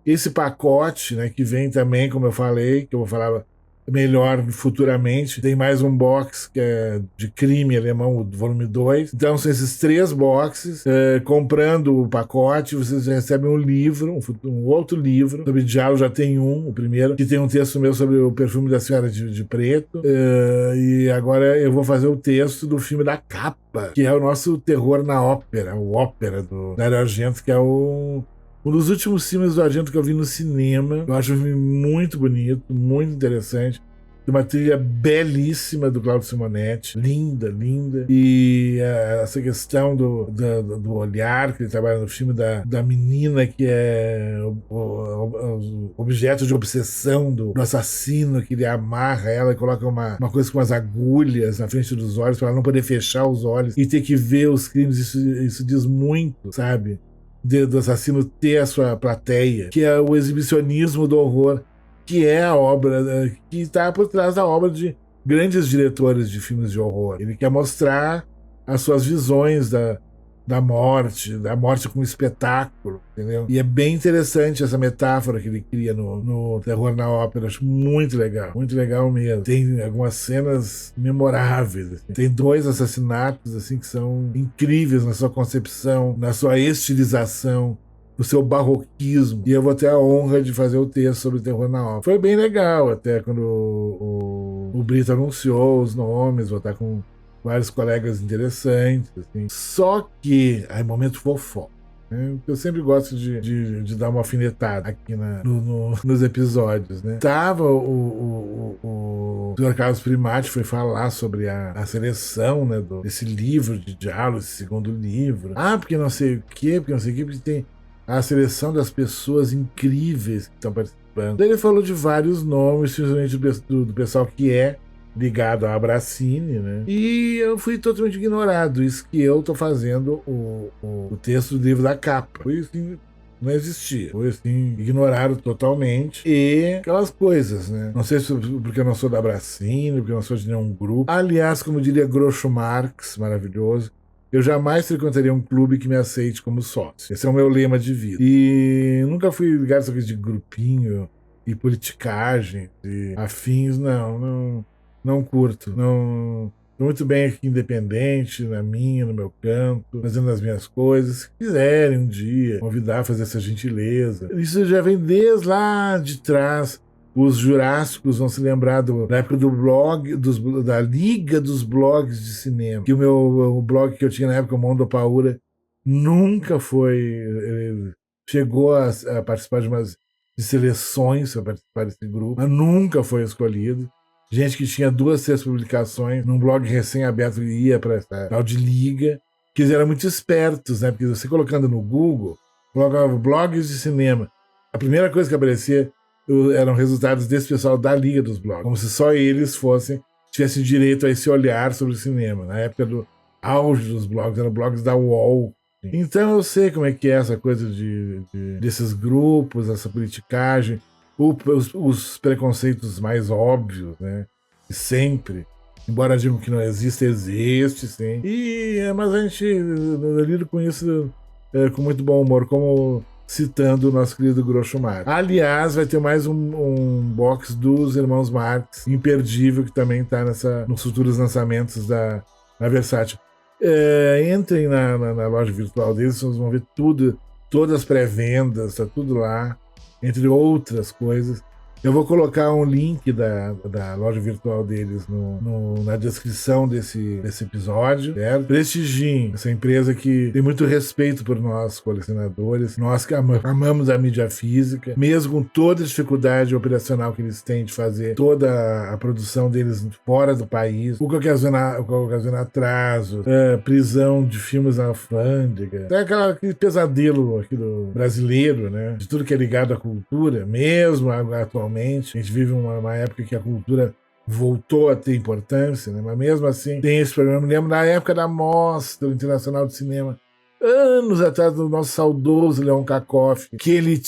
esse pacote, né, que vem também, como eu falei, que eu vou falar melhor futuramente, tem mais um box que é de crime alemão, o volume 2. Então são esses 3 boxes. Comprando o pacote, vocês recebem um livro, um outro livro sobre Giallo. Já tem o primeiro, que tem um texto meu sobre o perfume da Senhora de Preto. E agora eu vou fazer o texto do filme da capa, que é o nosso terror na ópera, o Ópera do Dario Argento, que é um dos últimos filmes do Argento que eu vi no cinema. Eu acho um filme muito bonito, muito interessante. Tem uma trilha belíssima do Claudio Simonetti. Linda, linda. E essa questão do olhar que ele trabalha no filme, da menina que é o objeto de obsessão do assassino, que ele amarra ela e coloca uma coisa com umas agulhas na frente dos olhos para ela não poder fechar os olhos e ter que ver os crimes. Isso diz muito, sabe? Do assassino ter a sua plateia, que é o exibicionismo do horror, que é a obra que está por trás da obra de grandes diretores de filmes de horror. Ele quer mostrar as suas visões da morte como espetáculo, entendeu? E é bem interessante essa metáfora que ele cria no Terror na Ópera. Acho muito legal mesmo. Tem algumas cenas memoráveis, assim. Tem 2 assassinatos assim que são incríveis na sua concepção, na sua estilização, no seu barroquismo, e eu vou ter a honra de fazer o texto sobre o Terror na Ópera. Foi bem legal, até quando o Brito anunciou os nomes, vou estar com vários colegas interessantes, assim. Só que, aí, momento fofó, né? Eu sempre gosto de dar uma alfinetada aqui nos episódios, né? Tava o Sr. Carlos Primati foi falar sobre a seleção, né, desse livro de diálogo, esse segundo livro. Porque não sei o quê, porque tem a seleção das pessoas incríveis que estão participando. Daí ele falou de vários nomes, principalmente do pessoal que é ligado à Abracine, né? E eu fui totalmente ignorado. Isso que eu tô fazendo o texto do livro da capa. Foi assim, não existia. Foi assim, ignorado totalmente. E aquelas coisas, né? Não sei se porque eu não sou da Abracine, porque eu não sou de nenhum grupo. Aliás, como diria Groucho Marx, maravilhoso, eu jamais frequentaria um clube que me aceite como sócio. Esse é o meu lema de vida. E nunca fui ligado a essa coisa de grupinho e politicagem e afins, não curto. Não. Tô muito bem aqui independente, na minha, no meu canto, fazendo as minhas coisas. Se quiserem um dia convidar a fazer essa gentileza. Isso já vem desde lá de trás. Os jurássicos vão se lembrar da época do blog, da Liga dos Blogs de Cinema. Que o blog que eu tinha na época, o Mondo Paura, nunca chegou a participar de seleções para participar desse grupo, mas nunca foi escolhido. Gente que tinha 2, 3 publicações num blog recém-aberto e ia para essa tal de liga, que eles eram muito espertos, né? Porque você colocando no Google, colocava blogs de cinema, a primeira coisa que aparecia eram resultados desse pessoal da Liga dos Blogs, como se só eles tivessem direito a esse olhar sobre o cinema. Na época do auge dos blogs, eram blogs da UOL. Então eu sei como é que é essa coisa desses grupos, essa politicagem, os preconceitos mais óbvios, né? E sempre, embora digam que não existe, sim. Mas a gente lida com isso com muito bom humor, como citando o nosso querido Groucho Marx. Aliás, vai ter mais um box dos Irmãos Marx, imperdível, que também está nos futuros lançamentos da Versátil. Entrem na loja virtual deles, vocês vão ver tudo, todas as pré-vendas, tá tudo lá, entre outras coisas. Eu vou colocar um link da loja virtual deles na descrição desse episódio, certo? Prestigiem essa empresa que tem muito respeito por nós, colecionadores. Nós que amamos a mídia física, mesmo com toda a dificuldade operacional que eles têm de fazer toda a produção deles fora do país, o que ocasiona atraso, prisão de filmes na alfândega. É aquele pesadelo aqui do brasileiro, né? De tudo que é ligado à cultura, mesmo atualmente. A gente vive uma época que a cultura voltou a ter importância, né? Mas mesmo assim tem esse problema. Eu me lembro da época da Mostra Internacional de Cinema, anos atrás, do nosso saudoso Leon Kakoff, que ele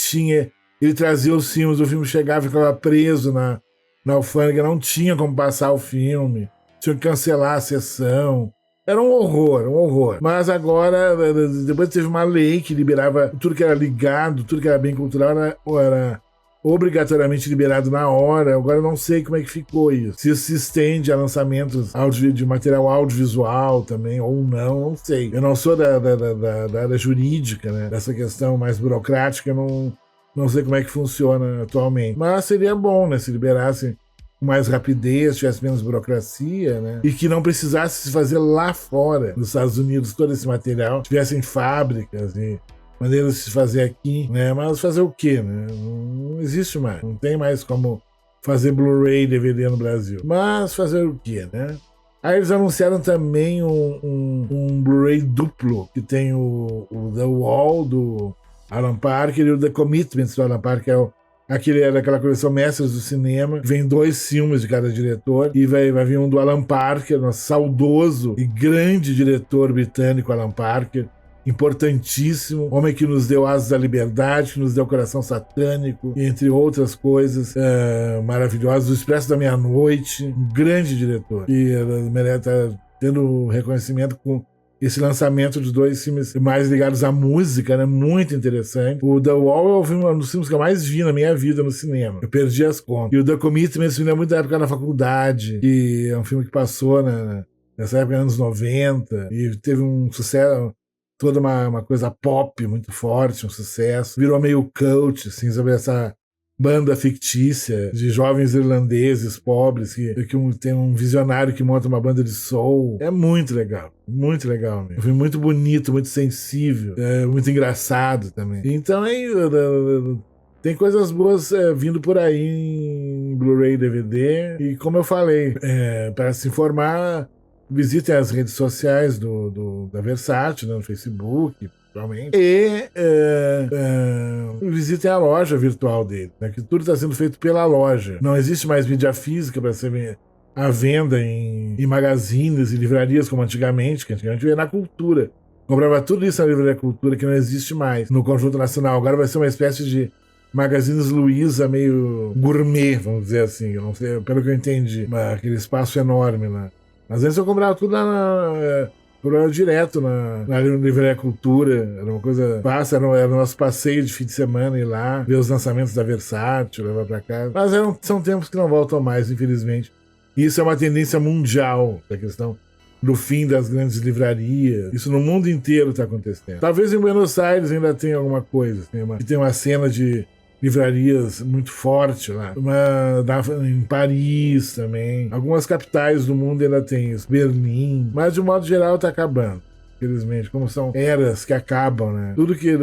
trazia os filmes, o filme chegava e ficava preso na alfândega, não tinha como passar o filme, tinha que cancelar a sessão. Era um horror. Mas agora, depois teve uma lei que liberava tudo que era ligado, tudo que era bem cultural, era obrigatoriamente liberado na hora. Agora eu não sei como é que ficou isso. Se isso se estende a lançamentos de material audiovisual também, ou não sei. Eu não sou da área jurídica, né? Dessa questão mais burocrática, eu não sei como é que funciona atualmente. Mas seria bom, né? Se liberassem com mais rapidez, tivesse menos burocracia, né? E que não precisasse se fazer lá fora, nos Estados Unidos, todo esse material, tivessem fábricas e maneiras de se fazer aqui, né? Mas fazer o quê, né? Não existe mais. Não tem mais como fazer Blu-ray e DVD no Brasil. Mas fazer o quê, né? Aí eles anunciaram também um Blu-ray duplo, que tem o The Wall, do Alan Parker, e o The Commitments, do Alan Parker, que é daquela coleção Mestres do Cinema. Vem 2 filmes de cada diretor, e vai vir um do Alan Parker, nosso saudoso e grande diretor britânico, Alan Parker, importantíssimo, homem que nos deu Asas da Liberdade, que nos deu Coração Satânico, entre outras coisas maravilhosas. O Expresso da Meia-Noite, um grande diretor, que merece estar tendo reconhecimento esse lançamento de 2 filmes mais ligados à música, né? Muito interessante. O The Wall é um dos filmes que eu mais vi na minha vida no cinema. Eu perdi as contas. E o The Commitment, esse filme é muito da época da faculdade, que é um filme que passou nessa época, anos 90, e teve um sucesso, toda uma coisa pop muito forte, um sucesso. Virou meio cult, assim, sobre essa banda fictícia de jovens irlandeses pobres que tem um visionário que monta uma banda de soul. É muito legal mesmo. Um filme muito bonito, muito sensível, muito engraçado também. Então tem coisas boas vindo por aí em Blu-ray e DVD. E como eu falei, para se informar, visitem as redes sociais da Versátil, no Facebook, realmente. E visitem a loja virtual dele, né? Que tudo está sendo feito pela loja. Não existe mais mídia física para ser à venda em magazines e livrarias como antigamente, que antigamente ia na Cultura. Comprava tudo isso na Livraria Cultura, que não existe mais no Conjunto Nacional. Agora vai ser uma espécie de Magazines Luiza meio gourmet, vamos dizer assim. Eu não sei, pelo que eu entendi. Aquele espaço enorme lá. Às vezes eu comprava tudo lá direto na Livraria Cultura. Era uma coisa fácil, era o nosso passeio de fim de semana, ir lá, ver os lançamentos da Versátil, levar pra casa. Mas são tempos que não voltam mais, infelizmente. E isso é uma tendência mundial, a questão do fim das grandes livrarias. Isso no mundo inteiro está acontecendo. Talvez em Buenos Aires ainda tenha alguma coisa. Tem uma cena de livrarias muito forte lá. Em Paris também. Algumas capitais do mundo ainda tem isso. Berlim. Mas de um modo geral está acabando. Infelizmente. Como são eras que acabam, né? Tudo que...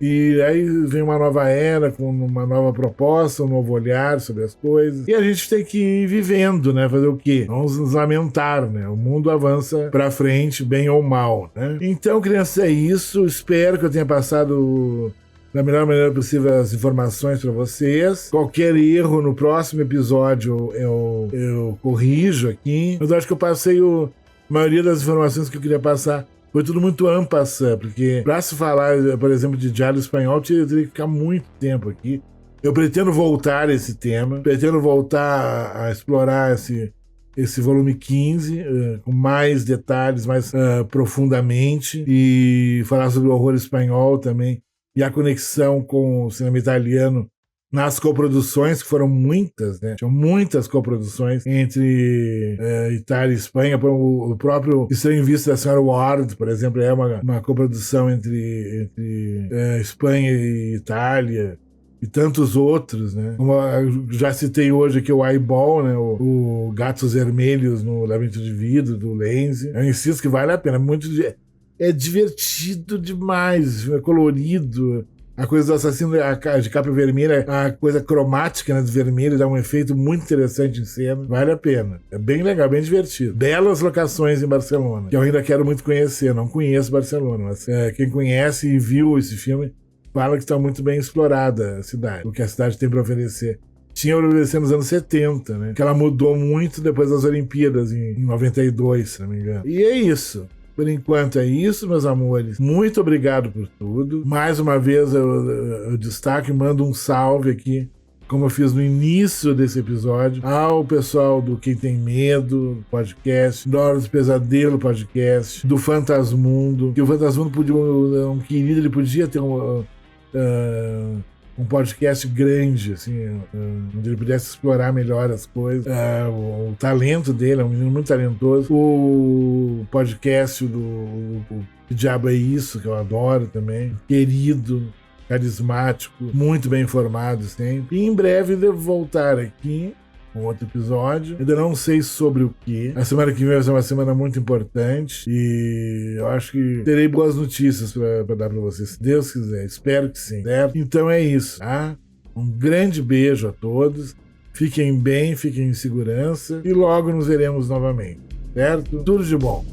E aí vem uma nova era com uma nova proposta, um novo olhar sobre as coisas. E a gente tem que ir vivendo, né? Fazer o quê? Vamos nos lamentar, né? O mundo avança pra frente, bem ou mal, né? Então, crianças, é isso. Espero que eu tenha passado da melhor maneira possível as informações para vocês. Qualquer erro no próximo episódio eu corrijo aqui. Mas eu acho que eu passei a maioria das informações que eu queria passar. Foi tudo muito en passant, porque para se falar, por exemplo, de Diário Espanhol, eu teria que ficar muito tempo aqui. Eu pretendo voltar a esse tema, pretendo voltar a explorar esse volume 15, com mais detalhes, mais profundamente, e falar sobre o horror espanhol também, e a conexão com o cinema italiano nas coproduções, que foram muitas, né? Tinham muitas coproduções entre Itália e Espanha. O próprio Estranho Visto da Senhora Ward, por exemplo, é uma coprodução entre Espanha e Itália, e tantos outros, né? Como eu já citei hoje aqui o Eyeball, né? O Gatos Vermelhos no Labirinto de Vidro, do Lenzi. Eu insisto que vale a pena. É divertido demais, é colorido. A coisa do assassino de capa vermelha, a coisa cromática, né, de vermelho, dá um efeito muito interessante em cena. Vale a pena. É bem legal, bem divertido. Belas locações em Barcelona, que eu ainda quero muito conhecer. Não conheço Barcelona, mas quem conhece e viu esse filme fala que está muito bem explorada a cidade, o que a cidade tem para oferecer. Tinha oferecer nos anos 70, né? Que ela mudou muito depois das Olimpíadas, em 92, se não me engano. E é isso. Por enquanto é isso, meus amores. Muito obrigado por tudo. Mais uma vez eu destaco e mando um salve aqui, como eu fiz no início desse episódio, ao pessoal do Quem Tem Medo podcast, do Hora do Pesadelo podcast, do Fantasmundo. Que o Fantasmundo podia, um querido, ele podia ter um podcast grande, assim, onde ele pudesse explorar melhor as coisas. O talento dele, é um menino muito talentoso. O podcast do Que Diabo é Isso, que eu adoro também. Querido, carismático, muito bem informado sempre. E em breve devo voltar aqui com outro episódio. Ainda não sei sobre o que. A semana que vem vai ser uma semana muito importante e eu acho que terei boas notícias para dar para vocês, se Deus quiser. Espero que sim, certo? Então é isso, tá? Um grande beijo a todos. Fiquem bem, fiquem em segurança e logo nos veremos novamente, certo? Tudo de bom.